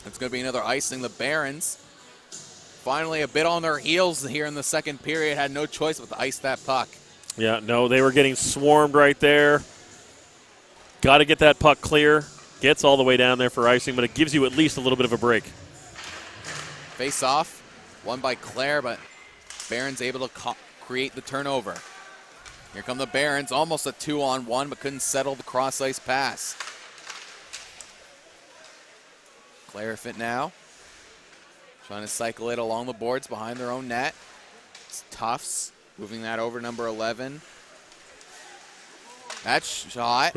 It's going to be another icing. The Barons finally a bit on their heels here in the second period. Had no choice but to ice that puck. Yeah, no, they were getting swarmed right there. Got to get that puck clear. Gets all the way down there for icing, but it gives you at least a little bit of a break. Face off, won by Clare, but Barons able to create the turnover. Here come the Barons, almost a 2-on-1, but couldn't settle the cross-ice pass. Clare fit now, trying to cycle it along the boards behind their own net. It's Tufts moving that over, number 11. That shot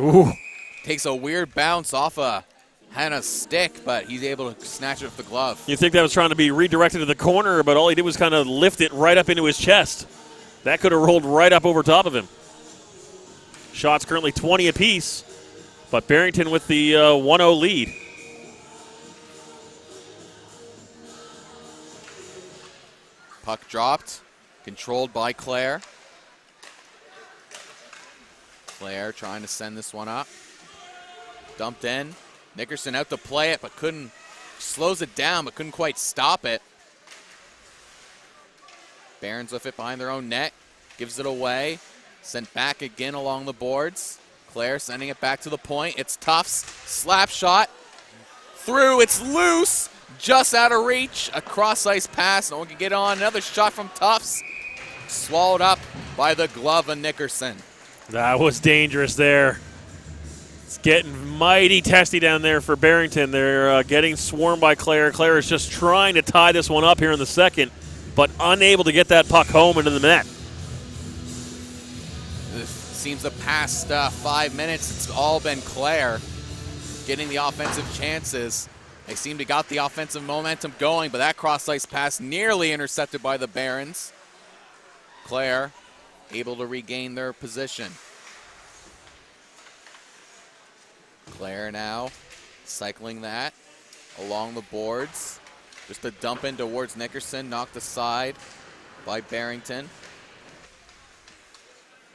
takes a weird bounce off of Hannah's stick, but he's able to snatch it with the glove. You think that was trying to be redirected to the corner, but all he did was kind of lift it right up into his chest. That could have rolled right up over top of him. Shots currently 20 apiece, but Barrington with the 1-0 lead. Puck dropped, controlled by Clare. Clare trying to send this one up. Dumped in. Nickerson out to play it, but slows it down, but couldn't quite stop it. Barons with it behind their own net. Gives it away. Sent back again along the boards. Clare sending it back to the point. It's Tufts. Slap shot. Through. It's loose. Just out of reach. A cross-ice pass. No one can get on. Another shot from Tufts. Swallowed up by the glove of Nickerson. That was dangerous there. It's getting mighty testy down there for Barrington. They're getting swarmed by Clare. Clare is just trying to tie this one up here in the second, but unable to get that puck home into the net. This seems the past 5 minutes, it's all been Clare getting the offensive chances. They seem to got the offensive momentum going, but that cross-ice pass nearly intercepted by the Barons. Clare able to regain their position. Clare now cycling that along the boards. Just a dump in towards Nickerson, knocked aside by Barrington.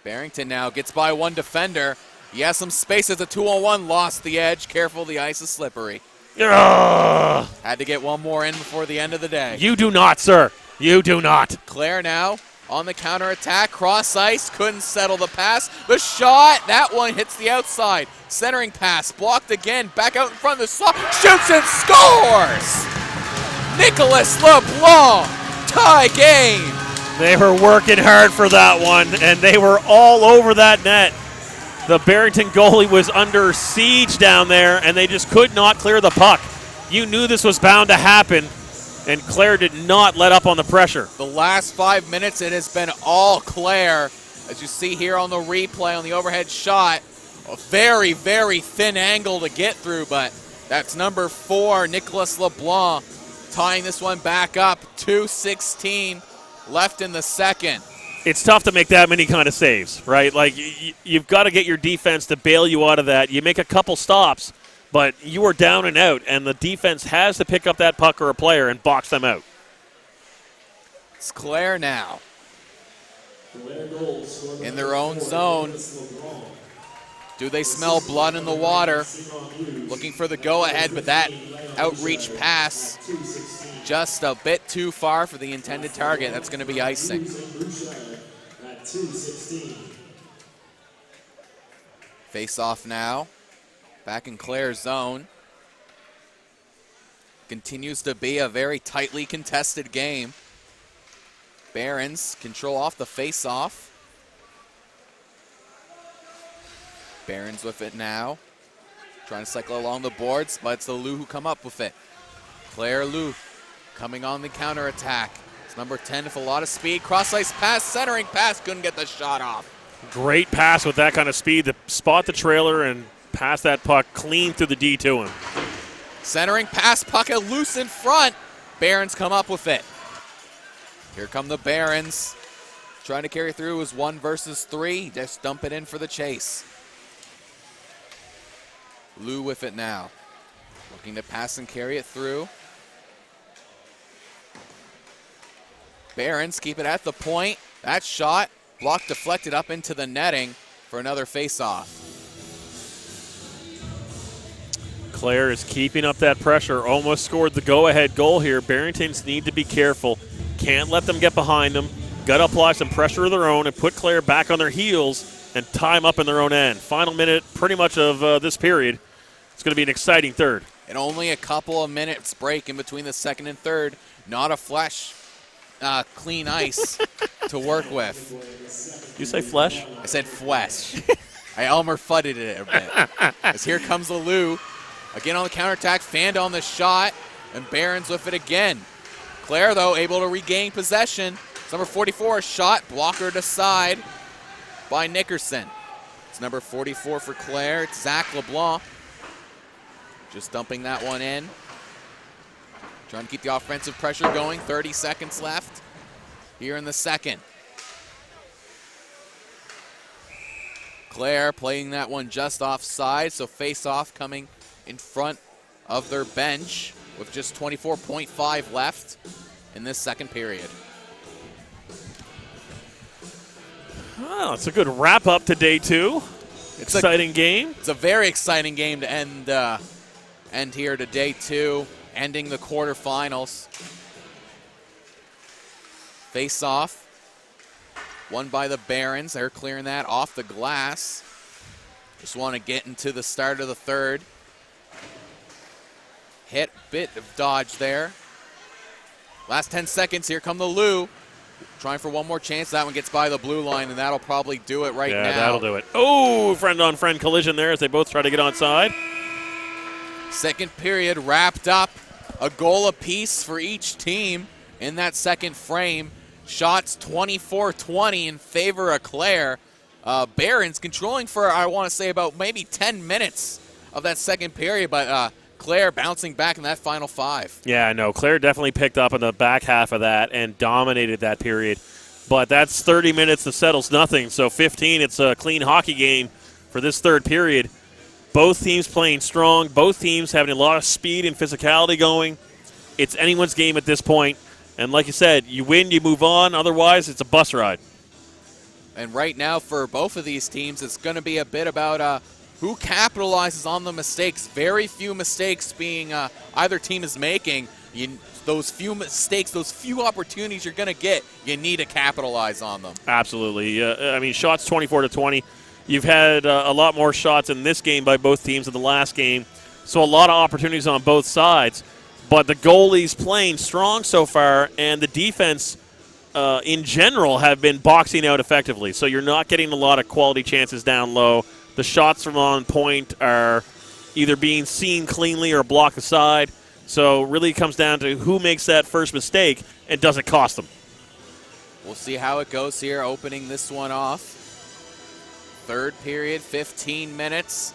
Barrington now gets by one defender. He has some space as a 2-on-1, lost the edge. Careful, the ice is slippery. Ugh. Had to get one more in before the end of the day. You do not, sir. You do not. Clare now on the counterattack, cross ice, couldn't settle the pass. The shot, that one hits the outside. Centering pass, blocked again, back out in front of the slot, shoots and scores! Nicholas LeBlanc, tie game. They were working hard for that one, and they were all over that net. The Barrington goalie was under siege down there, and they just could not clear the puck. You knew this was bound to happen, and Clare did not let up on the pressure. The last 5 minutes, it has been all Clare. As you see here on the replay on the overhead shot, A very, very thin angle to get through, but that's number 4, Nicolas LeBlanc, tying this one back up. 2:16 left in the second. It's tough to make that many kind of saves, right? Like, you've got to get your defense to bail you out of that. You make a couple stops, but you are down and out, and the defense has to pick up that puck or a player and box them out. It's Clare now in their own zone. Do they smell blood in the water? Looking for the go-ahead, but that outreach pass just a bit too far for the intended target. That's going to be icing. Face off now. Back in Clare's zone. Continues to be a very tightly contested game. Barons control off the face-off. Barons with it now. Trying to cycle along the boards, but it's the Lou who come up with it. Clare Lou coming on the counterattack. It's number 10 with a lot of speed. Cross-ice pass, centering pass, couldn't get the shot off. Great pass with that kind of speed to spot the trailer and pass that puck clean through the D to him. Centering pass, puck loose in front. Barons come up with it. Here come the Barons. Trying to carry through is 1 versus 3. Just dump it in for the chase. Lou with it now. Looking to pass and carry it through. Barons keep it at the point. That shot, block deflected up into the netting for another face-off. Clare is keeping up that pressure. Almost scored the go-ahead goal here. Barringtons need to be careful. Can't let them get behind them. Got to apply some pressure of their own and put Clare back on their heels and tie them up in their own end. Final minute pretty much of this period. It's going to be an exciting third. And only a couple of minutes break in between the second and third. Not a clean ice to work with. You say flesh? I said flesh. I Elmer Fudded it a bit. As here comes the Lou. Again on the counterattack, fanned on the shot, and Barons with it again. Clare, though, able to regain possession. It's number 44, shot, blockered aside by Nickerson. It's number 44 for Clare. It's Zach LeBlanc. Just dumping that one in. Trying to keep the offensive pressure going. 30 seconds left here in the second. Clare playing that one just offside, so face-off coming in front of their bench with just 24.5 left in this second period. Well, it's a good wrap-up to day 2. Exciting game. It's a very exciting game to end here to day 2, ending the quarterfinals. Face-off, won by the Barons. They're clearing that off the glass. Just want to get into the start of the third. Hit, bit of dodge there. Last 10 seconds, here come the Lou. Trying for one more chance. That one gets by the blue line, and that'll probably do it now. Yeah, that'll do it. Oh, friend-on-friend collision there as they both try to get onside. Second period wrapped up. A goal apiece for each team in that second frame. Shots 24-20 in favor of Clare. Barons controlling for, I want to say, about maybe 10 minutes of that second period, but Clare bouncing back in that final 5. Yeah, no, Clare definitely picked up in the back half of that and dominated that period. But that's 30 minutes that settles nothing. So 15, it's a clean hockey game for this third period. Both teams playing strong. Both teams having a lot of speed and physicality going. It's anyone's game at this point. And like you said, you win, you move on. Otherwise, it's a bus ride. And right now for both of these teams, it's going to be a bit about who capitalizes on the mistakes. Very few mistakes being either team is making. Those few mistakes, those few opportunities you're going to get, you need to capitalize on them. Absolutely. I mean, shots 24-20. You've had a lot more shots in this game by both teams than the last game. So a lot of opportunities on both sides. But the goalies playing strong so far, and the defense in general have been boxing out effectively. So you're not getting a lot of quality chances down low. The shots from on point are either being seen cleanly or blocked aside. So really it comes down to who makes that first mistake and does it cost them. We'll see how it goes here, opening this one off. Third period, 15 minutes.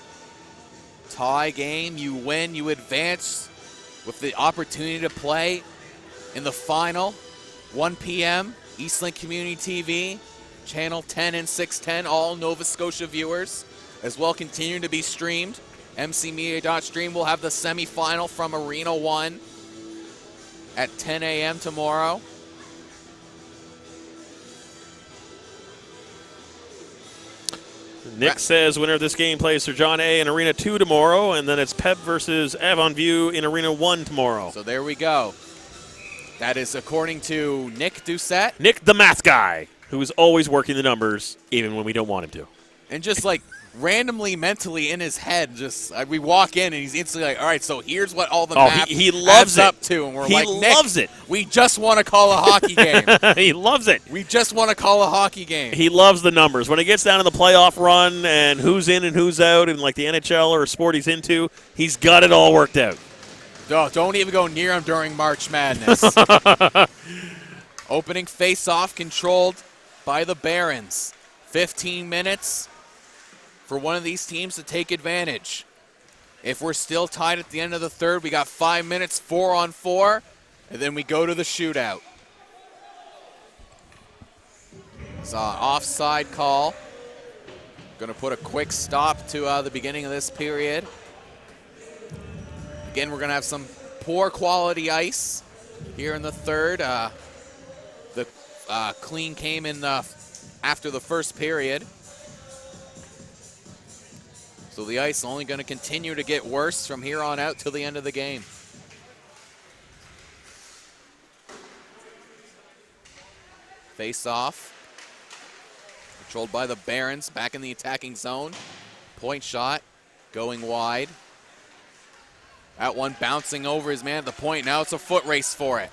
Tie game, you win, you advance with the opportunity to play in the final. 1 p.m., Eastlink Community TV, Channel 10 and 610, all Nova Scotia viewers, as well continue to be streamed. mcmedia.stream will have the semifinal from Arena 1 at 10 a.m. tomorrow. Nick says winner of this game plays Sir John A in Arena 2 tomorrow, and then it's Pep versus Avon View in Arena 1 tomorrow. So there we go. That is according to Nick Doucette. Nick, the math guy, who is always working the numbers, even when we don't want him to. And just like randomly, mentally in his head, just we walk in and he's instantly like, all right, so here's what all the math he loves adds it. up to. And we're He like, Nick, loves it. We just want to call a hockey game. He loves it. We just want to call a hockey game. He loves the numbers. When it gets down to the playoff run and who's in and who's out and like the NHL or sport he's into, he's got it all worked out. Oh, don't even go near him during March Madness. Opening face-off controlled by the Barons. 15 minutes for one of these teams to take advantage. If we're still tied at the end of the third, we got 5 minutes, 4-on-4, and then we go to the shootout. It's an offside call. Going to put a quick stop to the beginning of this period. Again, we're going to have some poor quality ice here in the third. The clean came in after the first period. So the ice is only going to continue to get worse from here on out till the end of the game. Face off. Controlled by the Barons, back in the attacking zone. Point shot, going wide. That one bouncing over his man at the point. Now it's a foot race for it.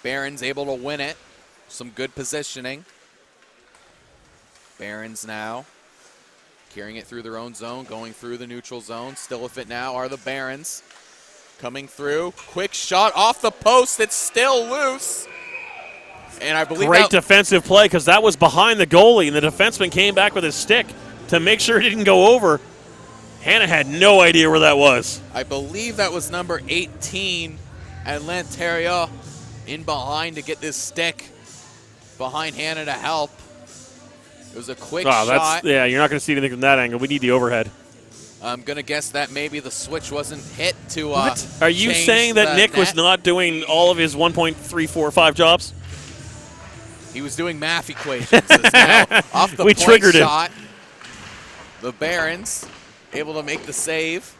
Barons able to win it. Some good positioning. Barons now carrying it through their own zone, going through the neutral zone. Still with it now are the Barons. Coming through. Quick shot off the post. It's still loose. And I believe great defensive play because that was behind the goalie, and the defenseman came back with his stick to make sure it didn't go over. Hannah had no idea where that was. I believe that was number 18, Alain Theriault, in behind to get this stick behind Hannah to help. It was a quick shot. Yeah, you're not going to see anything from that angle. We need the overhead. I'm going to guess that maybe the switch wasn't hit to What? Are you saying that Nick was not doing all of his 1.345 jobs? He was doing math equations. Now, off the we point triggered shot, the Barons able to make the save.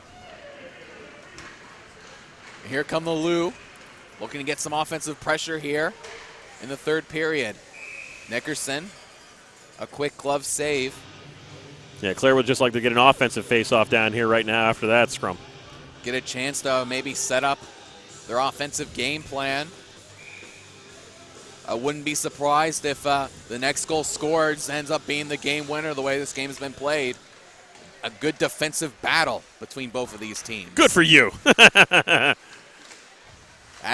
And here come the Lou, looking to get some offensive pressure here in the third period. Nickerson, a quick glove save. Yeah, Clare would just like to get an offensive face-off down here right now after that scrum. Get a chance to maybe set up their offensive game plan. I wouldn't be surprised if the next goal scored ends up being the game winner the way this game has been played. A good defensive battle between both of these teams. Good for you. That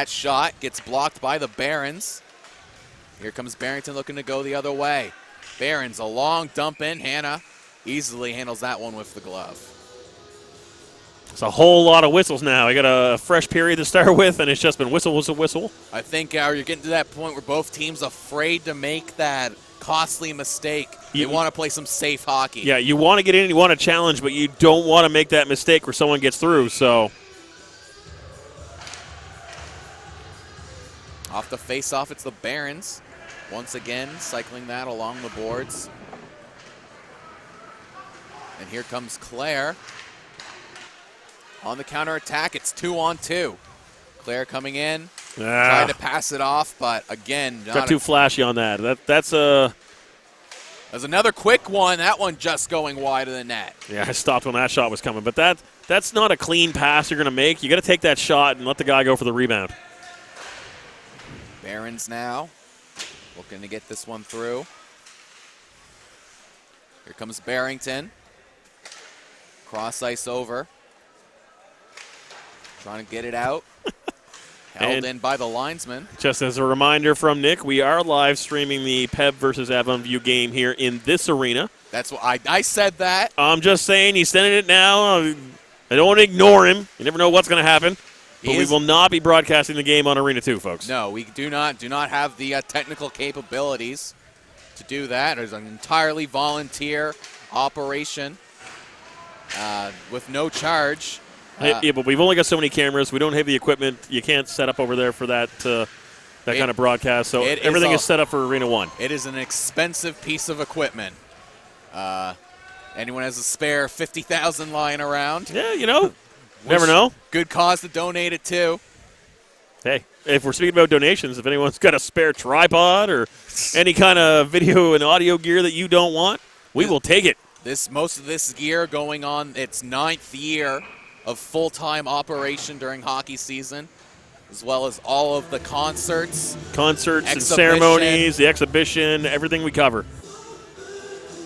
shot gets blocked by the Barons. Here comes Barrington looking to go the other way. Barons, a long dump in. Hannah easily handles that one with the glove. It's a whole lot of whistles now. We got a fresh period to start with, and it's just been whistle, whistle, whistle. I think you're getting to that point where both teams are afraid to make that costly mistake. They want to play some safe hockey. Yeah, you want to get in, you want to challenge, but you don't want to make that mistake where someone gets through, so. Off the face-off, it's the Barons. Once again, cycling that along the boards. And here comes Clare. On the counterattack, it's 2-on-2. Clare coming in, trying to pass it off, but again, got too flashy on that. That's a. There's another quick one. That one just going wide of the net. Yeah, I stopped when that shot was coming, but that's not a clean pass you're going to make. You got to take that shot and let the guy go for the rebound. Barons now looking to get this one through. Here comes Barrington. Cross ice over. Trying to get it out. Held in by the linesman. Just as a reminder from Nick, we are live streaming the Peb versus Avon View game here in this arena. That's what I said that. I'm just saying he's sending it now. I don't want to ignore him. You never know what's going to happen. But we will not be broadcasting the game on Arena 2, folks. No, we do not have the technical capabilities to do that. It's an entirely volunteer operation with no charge. Yeah, but we've only got so many cameras. We don't have the equipment. You can't set up over there for that kind of broadcast. So everything is set up for Arena 1. It is an expensive piece of equipment. Anyone has a spare $50,000 lying around? Yeah, never know. Good cause to donate it to. Hey, if we're speaking about donations, if anyone's got a spare tripod or any kind of video and audio gear that you don't want, we will take it. Most of this gear going on its 9th year of full-time operation during hockey season, as well as all of the concerts and ceremonies, the exhibition, everything we cover.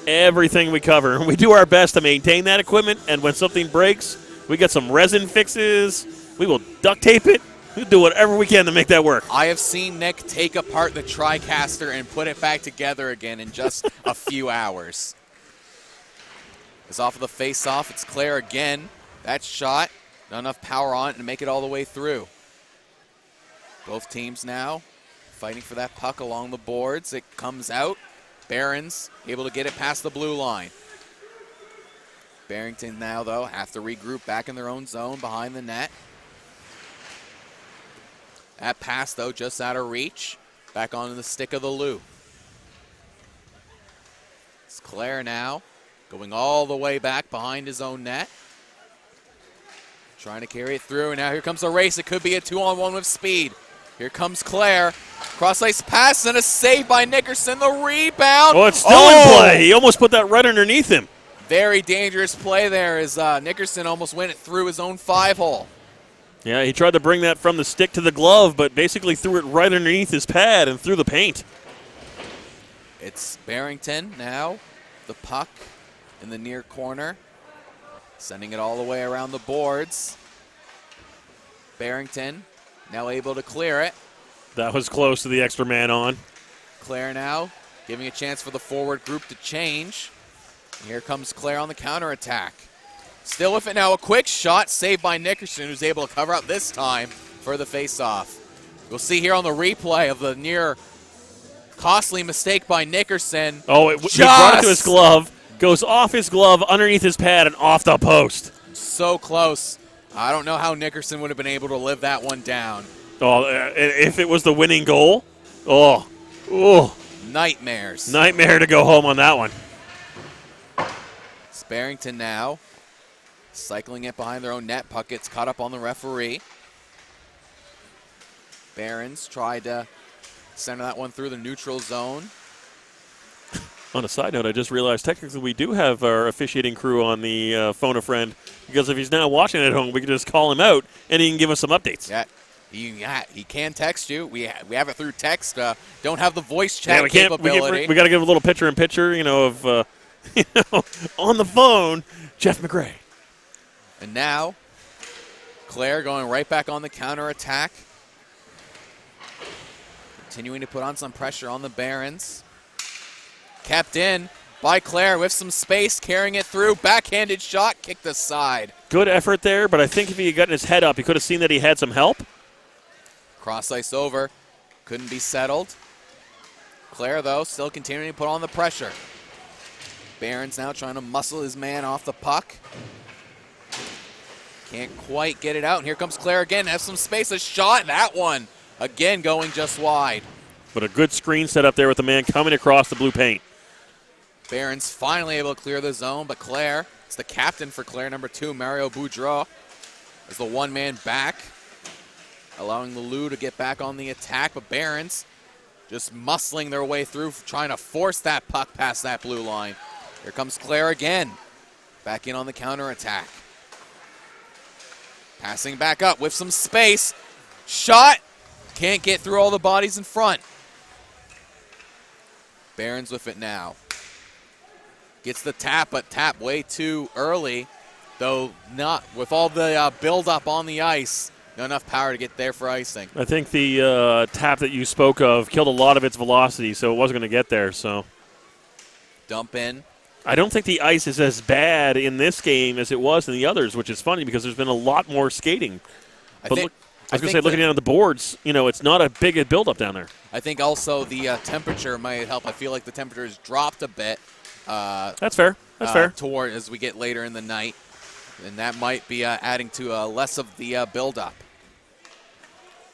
Everything we cover. We do our best to maintain that equipment, and when something breaks, we get some resin fixes. We will duct tape it. We'll do whatever we can to make that work. I have seen Nick take apart the TriCaster and put it back together again in just a few hours. It's off of the face-off. It's Clare again. That shot, not enough power on it to make it all the way through. Both teams now fighting for that puck along the boards. It comes out. Barons able to get it past the blue line. Barrington now, though, have to regroup back in their own zone behind the net. That pass, though, just out of reach. Back onto the stick of the Lou. It's Clare now, going all the way back behind his own net. Trying to carry it through, and now here comes a race. It could be a 2-on-1 with speed. Here comes Clare. Cross-ice pass and a save by Nickerson. The rebound. Oh, it's still in play. He almost put that right underneath him. Very dangerous play there as Nickerson almost went it through his own 5-hole. Yeah, he tried to bring that from the stick to the glove, but basically threw it right underneath his pad and through the paint. It's Barrington now. The puck in the near corner. Sending it all the way around the boards. Barrington now able to clear it. That was close to the extra man on. Clare now giving a chance for the forward group to change. And here comes Clare on the counterattack. Still with it now, a quick shot saved by Nickerson, who's able to cover up this time for the faceoff. We'll see here on the replay of the near costly mistake by Nickerson. Oh, he brought it to his glove, goes off his glove, underneath his pad, and off the post. So close. I don't know how Nickerson would have been able to live that one down. Oh, if it was the winning goal, Nightmares. Nightmare to go home on that one. Barrington now cycling it behind their own net. Puck gets caught up on the referee. Barons tried to center that one through the neutral zone. On a side note, I just realized technically we do have our officiating crew on the phone a friend, because if he's now watching at home, we can just call him out and he can give us some updates. Yeah, he can text you. We have it through text. Don't have the voice chat capability. We got to give a little picture-in-picture, of on the phone, Jeff McRae. And now, Clare going right back on the counterattack. Continuing to put on some pressure on the Barons. Kept in by Clare with some space, carrying it through. Backhanded shot, kicked aside. Good effort there, but I think if he had gotten his head up, he could have seen that he had some help. Cross ice over. Couldn't be settled. Clare, though, still continuing to put on the pressure. Barons now trying to muscle his man off the puck. Can't quite get it out. And here comes Clare again. Has some space. A shot. That one, again, going just wide. But a good screen set up there with the man coming across the blue paint. Barons finally able to clear the zone, but Clare, it's the captain for Clare, number 2, Mario Boudreau, is the one-man back, allowing the Lou to get back on the attack, but Barons just muscling their way through, trying to force that puck past that blue line. Here comes Clare again, back in on the counterattack. Passing back up with some space. Shot. Can't get through all the bodies in front. Barons with it now. Gets the tap, but tap way too early, though not with all the build-up on the ice. Not enough power to get there for icing. I think the tap that you spoke of killed a lot of its velocity, so it wasn't going to get there. So dump in I don't think the ice is as bad in this game as it was in the others, which is funny because there's been a lot more skating. Looking at the boards, it's not a big buildup down there. I think also the temperature might help. I feel like the temperature has dropped a bit. That's fair. That's fair. Toward as we get later in the night, and that might be adding to less of the buildup.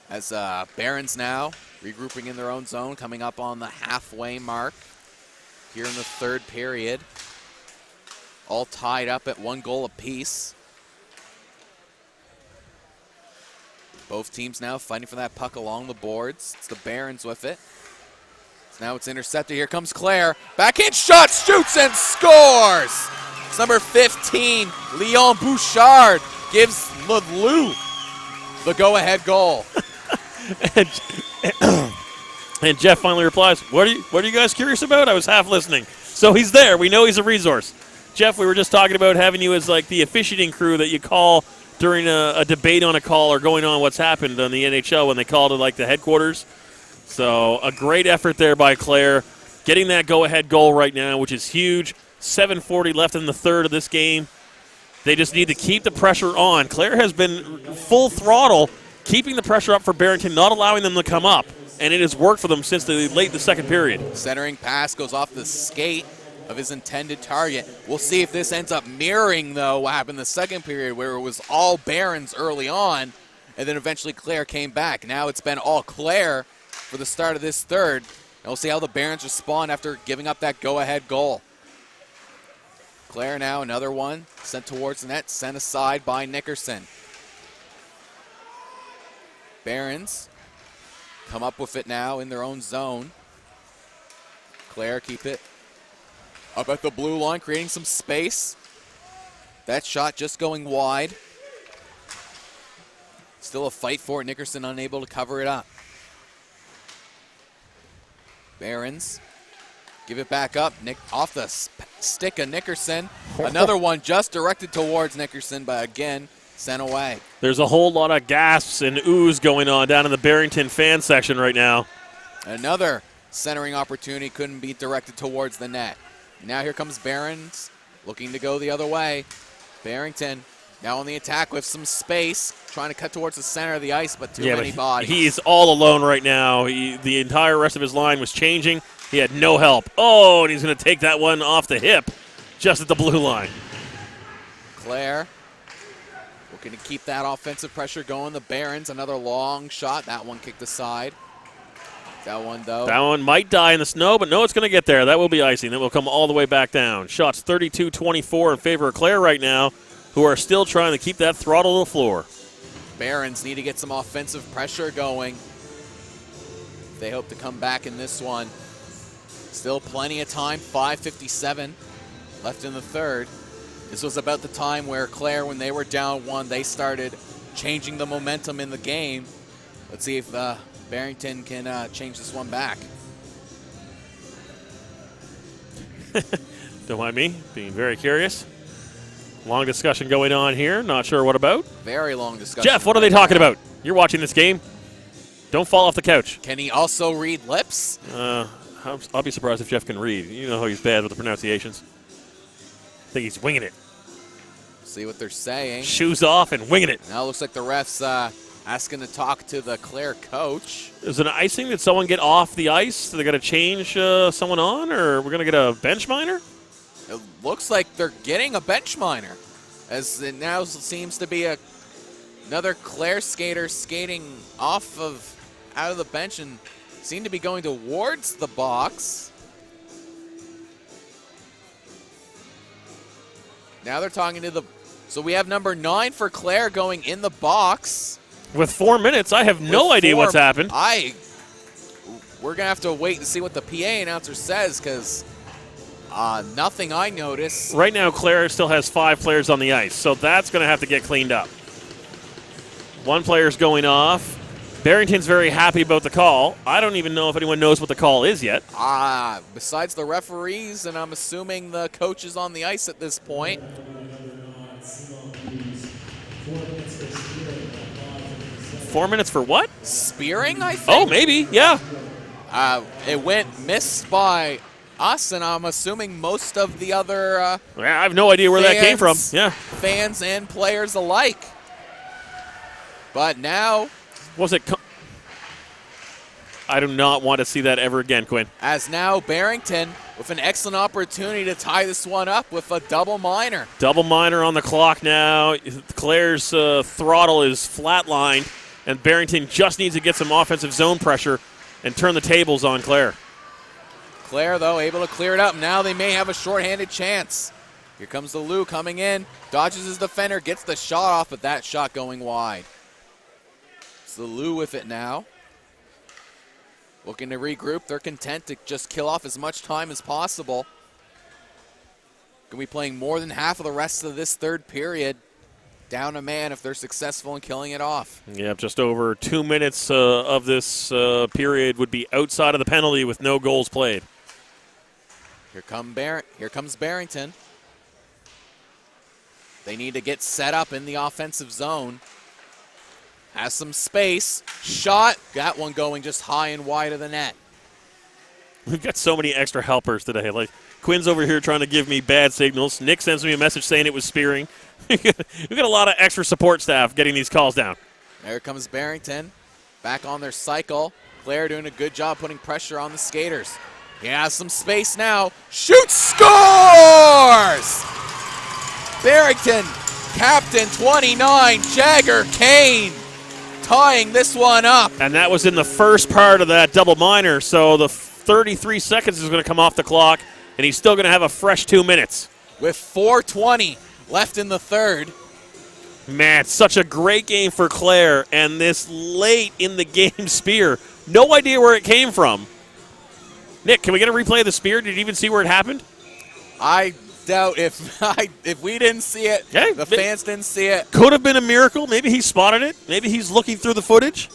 As Barons now regrouping in their own zone, coming up on the halfway mark here in the third period. All tied up at 1 goal apiece. Both teams now fighting for that puck along the boards. It's the Barons with it. So now it's intercepted. Here comes Clare. Backhand shot, shoots and scores! It's number 15, Leon Bouchard, gives Lou the go-ahead goal. And Jeff finally replies, what are you guys curious about? I was half listening. So he's there. We know he's a resource. Jeff, we were just talking about having you as like the officiating crew that you call during a debate on a call or going on what's happened on the NHL when they call to like the headquarters. So a great effort there by Clare, getting that go-ahead goal right now, which is huge. 7:40 left in the third of this game. They just need to keep the pressure on. Clare has been full throttle, keeping the pressure up for Barrington, not allowing them to come up. And it has worked for them since the late the second period. Centering pass goes off the skate of his intended target. We'll see if this ends up mirroring, though, what happened in the second period where it was all Barons early on, and then eventually Clare came back. Now it's been all Clare for the start of this third. And we'll see how the Barons respond after giving up that go-ahead goal. Clare now, another one, sent towards the net, sent aside by Nickerson. Barons come up with it now in their own zone. Clare keep it up at the blue line, creating some space. That shot just going wide. Still a fight for it. Nickerson unable to cover it up. Barons give it back up. Nick off the stick of Nickerson. Another one just directed towards Nickerson, but again, sent away. There's a whole lot of gasps and oohs going on down in the Barrington fan section right now. Another centering opportunity couldn't be directed towards the net. Now here comes Barons, looking to go the other way. Barrington now on the attack with some space, trying to cut towards the center of the ice, but too many bodies. He's all alone right now. The entire rest of his line was changing. He had no help. Oh, and he's going to take that one off the hip just at the blue line. Clare looking to keep that offensive pressure going. The Barons, another long shot. That one kicked aside. That one, though. That one might die in the snow, but no, it's going to get there. That will be icing. That will come all the way back down. Shots 32-24 in favor of Clare right now, who are still trying to keep that throttle to the floor. Barons need to get some offensive pressure going. They hope to come back in this one. Still plenty of time, 5:57 left in the third. This was about the time where Clare, when they were down one, they started changing the momentum in the game. Let's see if Barrington can change this one back. Don't mind me being very curious. Long discussion going on here. Not sure what about. Very long discussion. Jeff, what are they talking about? You're watching this game. Don't fall off the couch. Can he also read lips? I'll be surprised if Jeff can read. You know how he's bad with the pronunciations. I think he's winging it. See what they're saying. Shoes off and winging it. Now it looks like the ref's asking to talk to the Clare coach. Is it an icing? Did someone get off the ice? Are they got to change someone on, or we're going to get a bench minor? It looks like they're getting a bench minor, as it now seems to be another Clare skater skating out of the bench and seem to be going towards the box. Now they're talking to so we have number 9 for Clare going in the box. With 4 minutes, I have no idea what's happened. We're going to have to wait and see what the PA announcer says, because nothing I notice. Right now, Clare still has 5 players on the ice, so that's going to have to get cleaned up. 1 player's going off. Barrington's very happy about the call. I don't even know if anyone knows what the call is yet. Besides the referees, and I'm assuming the coach is on the ice at this point. 4 minutes for what? Spearing, I think. Oh, maybe, yeah. It went missed by us, and I'm assuming most of the other I have no idea where that came from. Yeah. Fans and players alike. But now, Was it? I do not want to see that ever again, Quinn. as now Barrington with an excellent opportunity to tie this one up with a double minor. Double minor on the clock now. Clare's throttle is flatlined, and Barrington just needs to get some offensive zone pressure and turn the tables on Clare. Clare, though, able to clear it up. Now they may have a shorthanded chance. Here comes the Lou coming in. Dodges his defender, gets the shot off, but that shot going wide. It's the Lou with it now. Looking to regroup. They're content to just kill off as much time as possible. Going to be playing more than half of the rest of this third period. Down a man if they're successful in killing it off. Yeah, just over 2 minutes of this period would be outside of the penalty with no goals played. Here comes Barrington. They need to get set up in the offensive zone. Has some space. Shot. Got one going just high and wide of the net. We've got so many extra helpers today. Like Quinn's over here trying to give me bad signals. Nick sends me a message saying it was spearing. We've got a lot of extra support staff getting these calls down. There comes Barrington. Back on their cycle. Clare doing a good job putting pressure on the skaters. He has some space now. Shoots, scores! Barrington, captain 29, Jagger Kane, tying this one up. And that was in the first part of that double minor, so the 33 seconds is going to come off the clock, and he's still going to have a fresh 2 minutes. With 4:20 left in the third. Man, such a great game for Clare, and this late in the game spear. No idea where it came from. Nick, can we get a replay of the spear? Did you even see where it happened? I doubt if we didn't see it, the fans didn't see it. Could have been a miracle. Maybe he spotted it. Maybe he's looking through the footage.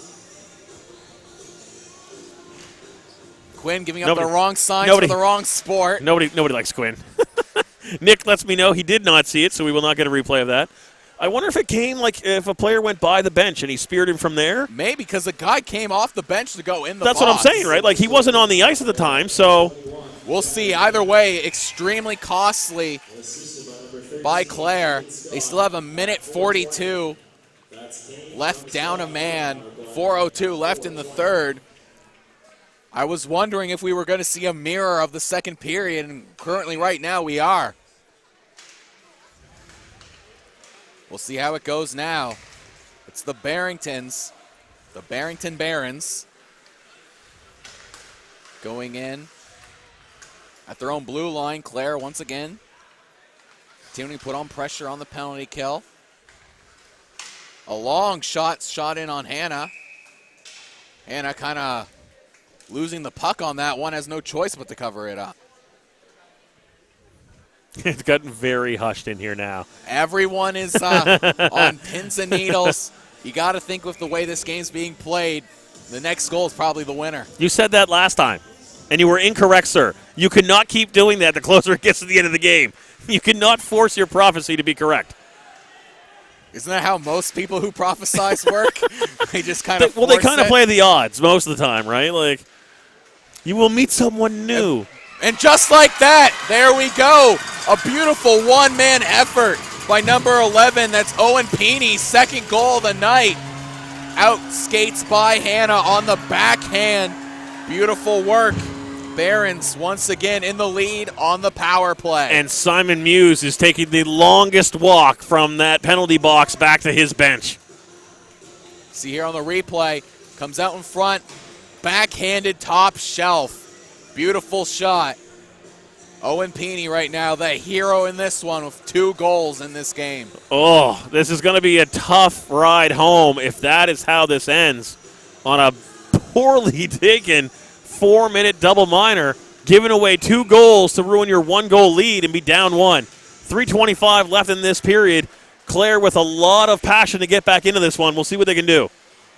Quinn giving up the wrong signs for the wrong sport. Nobody likes Quinn. Nick lets me know he did not see it, so we will not get a replay of that. I wonder if it came like if a player went by the bench and he speared him from there. Maybe because the guy came off the bench to go in the box. That's what I'm saying, right? Like he wasn't on the ice at the time, so. We'll see. Either way, extremely costly by Clare. They still have a minute 42 left down a man. 4:02 left in the third. I was wondering if we were going to see a mirror of the second period, and currently right now we are. We'll see how it goes now. It's the Barringtons, the Barrington Barons, going in at their own blue line. Clare once again continuing to put on pressure on the penalty kill. A long shot in on Hannah. Hannah kind of losing the puck on that one, has no choice but to cover it up. It's gotten very hushed in here now. Everyone is on pins and needles. You got to think with the way this game's being played, the next goal is probably the winner. You said that last time, and you were incorrect, sir. You cannot keep doing that the closer it gets to the end of the game. You cannot force your prophecy to be correct. Isn't that how most people who prophesize work? They just kind of they kind of play the odds most of the time, right? Like, you will meet someone new. And just like that, there we go. A beautiful one-man effort by number 11. That's Owen Peeney's second goal of the night. Out skates by Hannah on the backhand. Beautiful work. Barons once again in the lead on the power play. And Simon Muse is taking the longest walk from that penalty box back to his bench. See here on the replay, comes out in front, backhanded top shelf. Beautiful shot. Owen Peeney right now, the hero in this one with 2 goals in this game. Oh, this is going to be a tough ride home if that is how this ends on a poorly taken 4-minute double minor, giving away 2 goals to ruin your 1-goal lead and be down 1. 3:25 left in this period. Clare with a lot of passion to get back into this one. We'll see what they can do.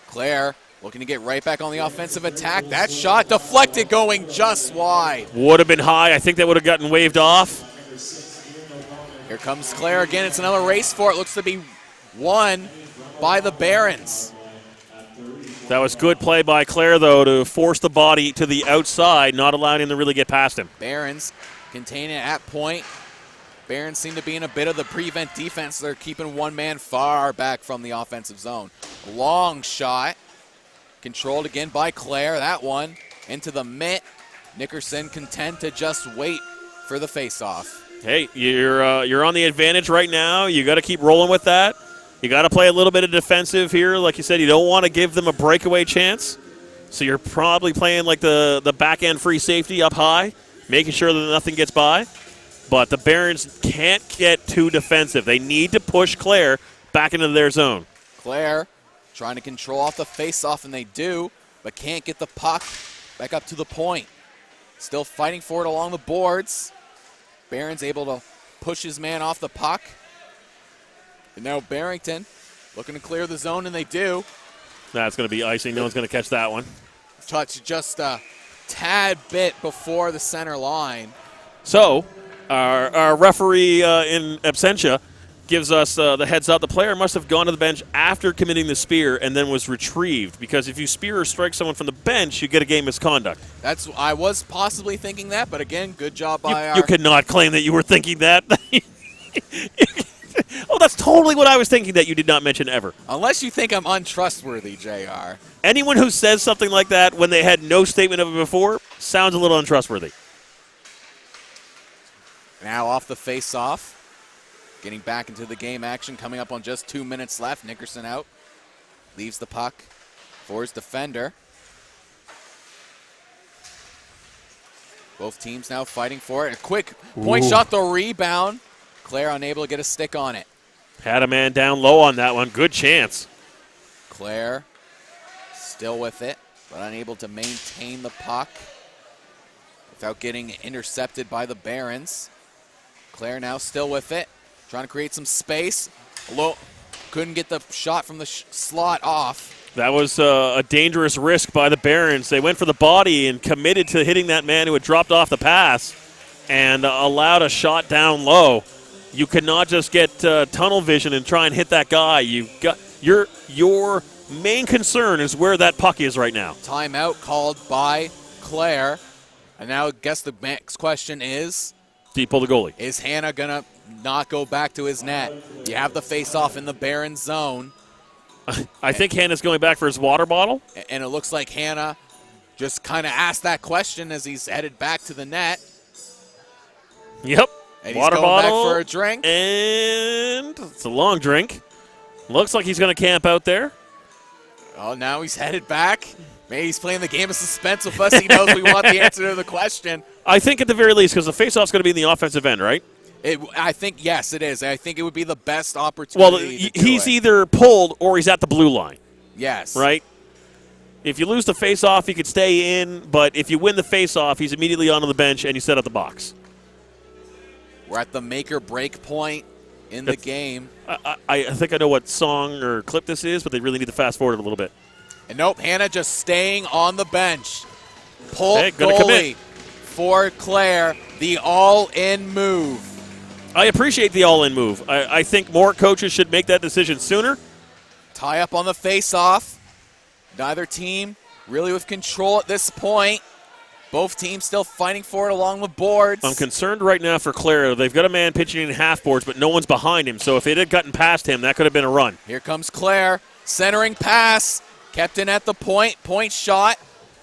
Clare looking to get right back on the offensive attack. That shot deflected, going just wide. Would have been high. I think that would have gotten waved off. Here comes Clare again. It's another race for it. Looks to be won by the Barons. That was good play by Clare, though, to force the body to the outside, not allowing him to really get past him. Barons containing it at point. Barons seem to be in a bit of the prevent defense. They're keeping one man far back from the offensive zone. Long shot. Controlled again by Clare. That one into the mitt. Nickerson content to just wait for the face-off. Hey, you're on the advantage right now. You got to keep rolling with that. You got to play a little bit of defensive here. Like you said, you don't want to give them a breakaway chance. So you're probably playing like the back-end free safety up high, making sure that nothing gets by. But the Barons can't get too defensive. They need to push Clare back into their zone. Clare trying to control off the face-off, and they do, but can't get the puck back up to the point. Still fighting for it along the boards. Barron's able to push his man off the puck. And now Barrington looking to clear the zone, and they do. That's going to be icing. No one's going to catch that one. Touch just a tad bit before the center line. So our referee in absentia gives us the heads up. The player must have gone to the bench after committing the spear and then was retrieved, because if you spear or strike someone from the bench, you get a game misconduct. I was possibly thinking that, but again, good job by You could not claim that you were thinking that. Oh, that's totally what I was thinking that you did not mention ever. Unless you think I'm untrustworthy, JR. Anyone who says something like that when they had no statement of it before sounds a little untrustworthy. Now off the face-off. Getting back into the game action, coming up on just 2 minutes left. Nickerson out. Leaves the puck for his defender. Both teams now fighting for it. A quick point shot, the rebound. Clare unable to get a stick on it. Had a man down low on that one. Good chance. Clare still with it, but unable to maintain the puck without getting intercepted by the Barons. Clare now still with it, trying to create some space. Couldn't get the shot from the slot off. That was a dangerous risk by the Barons. They went for the body and committed to hitting that man who had dropped off the pass and allowed a shot down low. You cannot just get tunnel vision and try and hit that guy. You got your main concern is where that puck is right now. Timeout called by Clare. And now I guess the next question is, do you pull the goalie? Is Hannah going to not go back to his net? You have the face-off in the Baron zone. I think Hannah's going back for his water bottle. And it looks like Hannah just kind of asked that question as he's headed back to the net. Yep. And water he's going bottle back for a drink. And it's a long drink. Looks like he's going to camp out there. Oh, now he's headed back. Maybe he's playing the game of suspense with us. He knows we want the answer to the question. I think at the very least, because the faceoff's going to be in the offensive end, right? I think, yes, it is. I think it would be the best opportunity. Well, he's either pulled or he's at the blue line. Yes. Right? If you lose the faceoff, he could stay in, but if you win the faceoff, he's immediately onto the bench and you set up the box. We're at the make or break point in the game. I think I know what song or clip this is, but they really need to fast forward it a little bit. And nope, Hannah just staying on the bench. Pull gonna goalie commit. For Clare, the all-in move. I appreciate the all-in move. I think more coaches should make that decision sooner. Tie up on the face-off. Neither team really with control at this point. Both teams still fighting for it along the boards. I'm concerned right now for Clare. They've got a man pitching in half boards, but no one's behind him. So if it had gotten past him, that could have been a run. Here comes Clare. Centering pass. Kept in at the point. Point shot.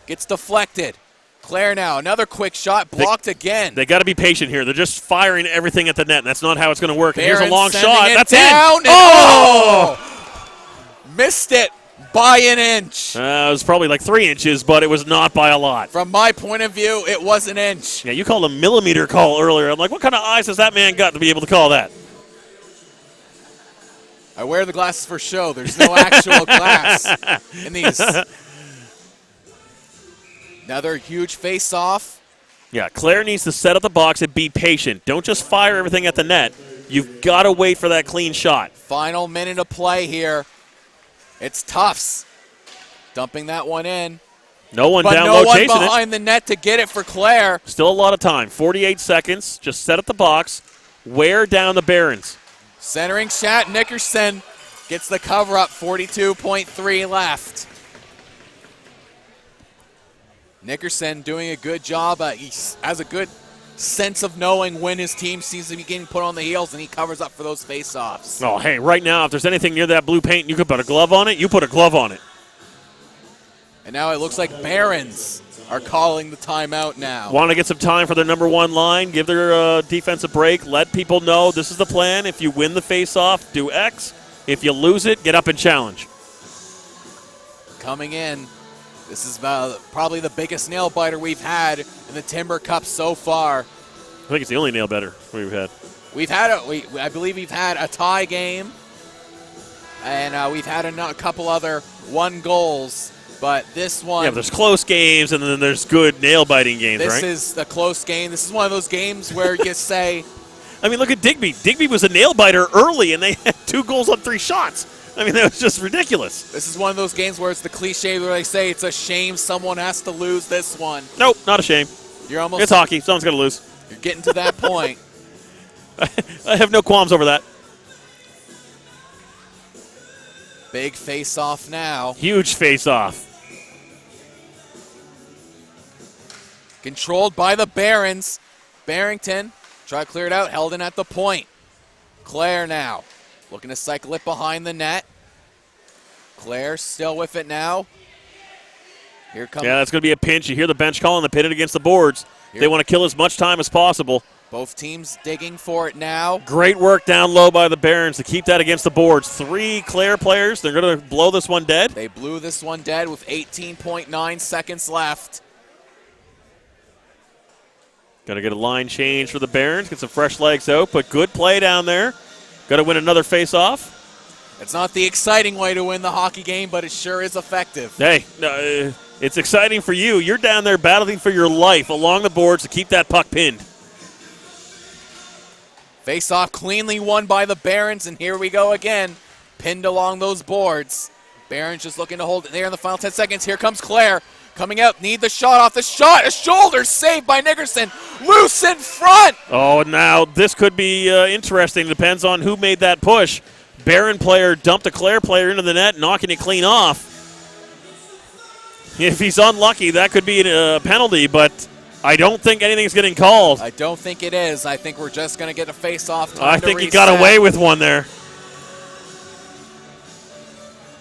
Gets deflected. Clare now. Another quick shot. Blocked again. They got to be patient here. They're just firing everything at the net. And that's not how it's going to work. And here's a Barron long sending shot. it That's down in. Oh! Missed it by an inch. It was probably like 3 inches, but it was not by a lot. From my point of view, it was an inch. Yeah, you called a millimeter call earlier. I'm like, what kind of eyes has that man got to be able to call that? I wear the glasses for show. There's no actual glass in these. Another huge face-off. Yeah, Clare needs to set up the box and be patient. Don't just fire everything at the net. You've got to wait for that clean shot. Final minute of play here. It's Tufts dumping that one in. No one but down no low one chasing behind the net to get it for Clare. Still a lot of time. 48 seconds. Just set up the box. Wear down the Barons. Centering shot. Nickerson gets the cover up. 42.3 left. Nickerson doing a good job. He has a good sense of knowing when his team seems to be getting put on the heels, and he covers up for those face-offs. Oh, hey, right now, if there's anything near that blue paint and you could put a glove on it, you put a glove on it. And now it looks like Barons are calling the timeout now. Want to get some time for their number one line, give their defense a break, let people know this is the plan. If you win the face-off, do X. If you lose it, get up and challenge. Coming in, this is probably the biggest nail-biter we've had in the Timber Cup so far. I think it's the only nail-biter we've had. I believe we've had a tie game, and we've had a couple other one goals. But this one... Yeah, there's close games, and then there's good nail-biting games, this right? This is the close game. This is one of those games where you say... I mean, look at Digby. Digby was a nail-biter early, and they had 2 goals on 3 shots. I mean, that was just ridiculous. This is one of those games where it's the cliche where they say it's a shame someone has to lose this one. Nope, not a shame. You're almost... It's hockey. Someone's going to lose. You're getting to that point. I have no qualms over that. Big face-off now. Huge face-off. Controlled by the Barons. Barrington, try to clear it out, held in at the point. Clare now, looking to cycle it behind the net. Clare still with it now. Here comes... Yeah, that's going to be a pinch. You hear the bench calling the pin it against the boards. They want to kill as much time as possible. Both teams digging for it now. Great work down low by the Barons to keep that against the boards. 3 Clare players. They're going to blow this one dead. They blew this one dead with 18.9 seconds left. Got to get a line change for the Barons, get some fresh legs out, but good play down there. Got to win another face-off. It's not the exciting way to win the hockey game, but it sure is effective. Hey, it's exciting for you. You're down there battling for your life along the boards to keep that puck pinned. Face-off cleanly won by the Barons, and here we go again. Pinned along those boards. Barons just looking to hold it there in the final 10 seconds. Here comes Clare. Coming out, need the shot off the shot. A shoulder saved by Nickerson. Loose in front. Oh, now this could be interesting. Depends on who made that push. Baron player dumped a Clare player into the net, knocking it clean off. If he's unlucky, that could be a penalty, but I don't think anything's getting called. I don't think it is. I think we're just going to get a face-off. I think he got away with one there.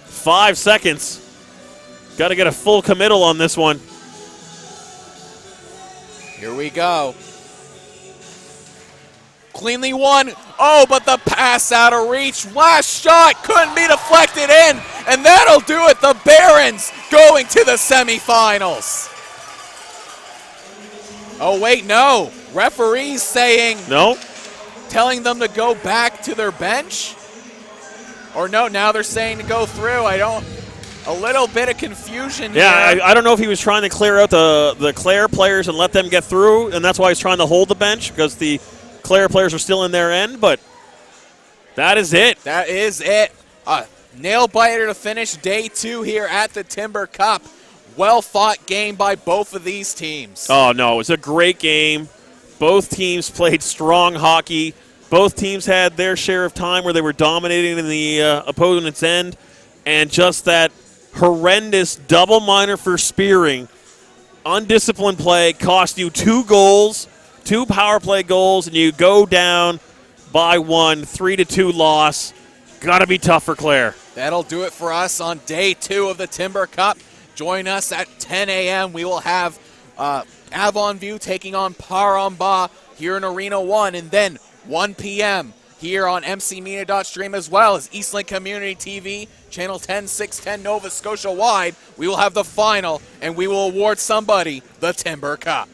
5 seconds. Got to get a full committal on this one. Here we go. Cleanly won. Oh, but the pass out of reach. Last shot couldn't be deflected in, and that'll do it. The Barons going to the semifinals. Oh, wait, no. Referees saying... No. Telling them to go back to their bench? Or no, now they're saying to go through. A little bit of confusion here. Yeah, I don't know if he was trying to clear out the Clare players and let them get through, and that's why he's trying to hold the bench, because the Clare players are still in their end, but that is it. That is it. A nail-biter to finish day 2 here at the Timber Cup. Well-fought game by both of these teams. Oh, no, it was a great game. Both teams played strong hockey. Both teams had their share of time where they were dominating in the opponent's end, and just that horrendous double minor for spearing, undisciplined play cost you 2 goals, 2 power play goals, and you go down by 1, 3-2 loss. Got to be tough for Clare. That'll do it for us on day 2 of the Timber Cup. Join us at 10 a.m. We will have Avon View taking on Paramba here in Arena 1, and then 1 p.m. here on mcmedia.stream, as well as Eastlink Community TV, Channel 10, 610 Nova Scotia wide. We will have the final, and we will award somebody the Timber Cup.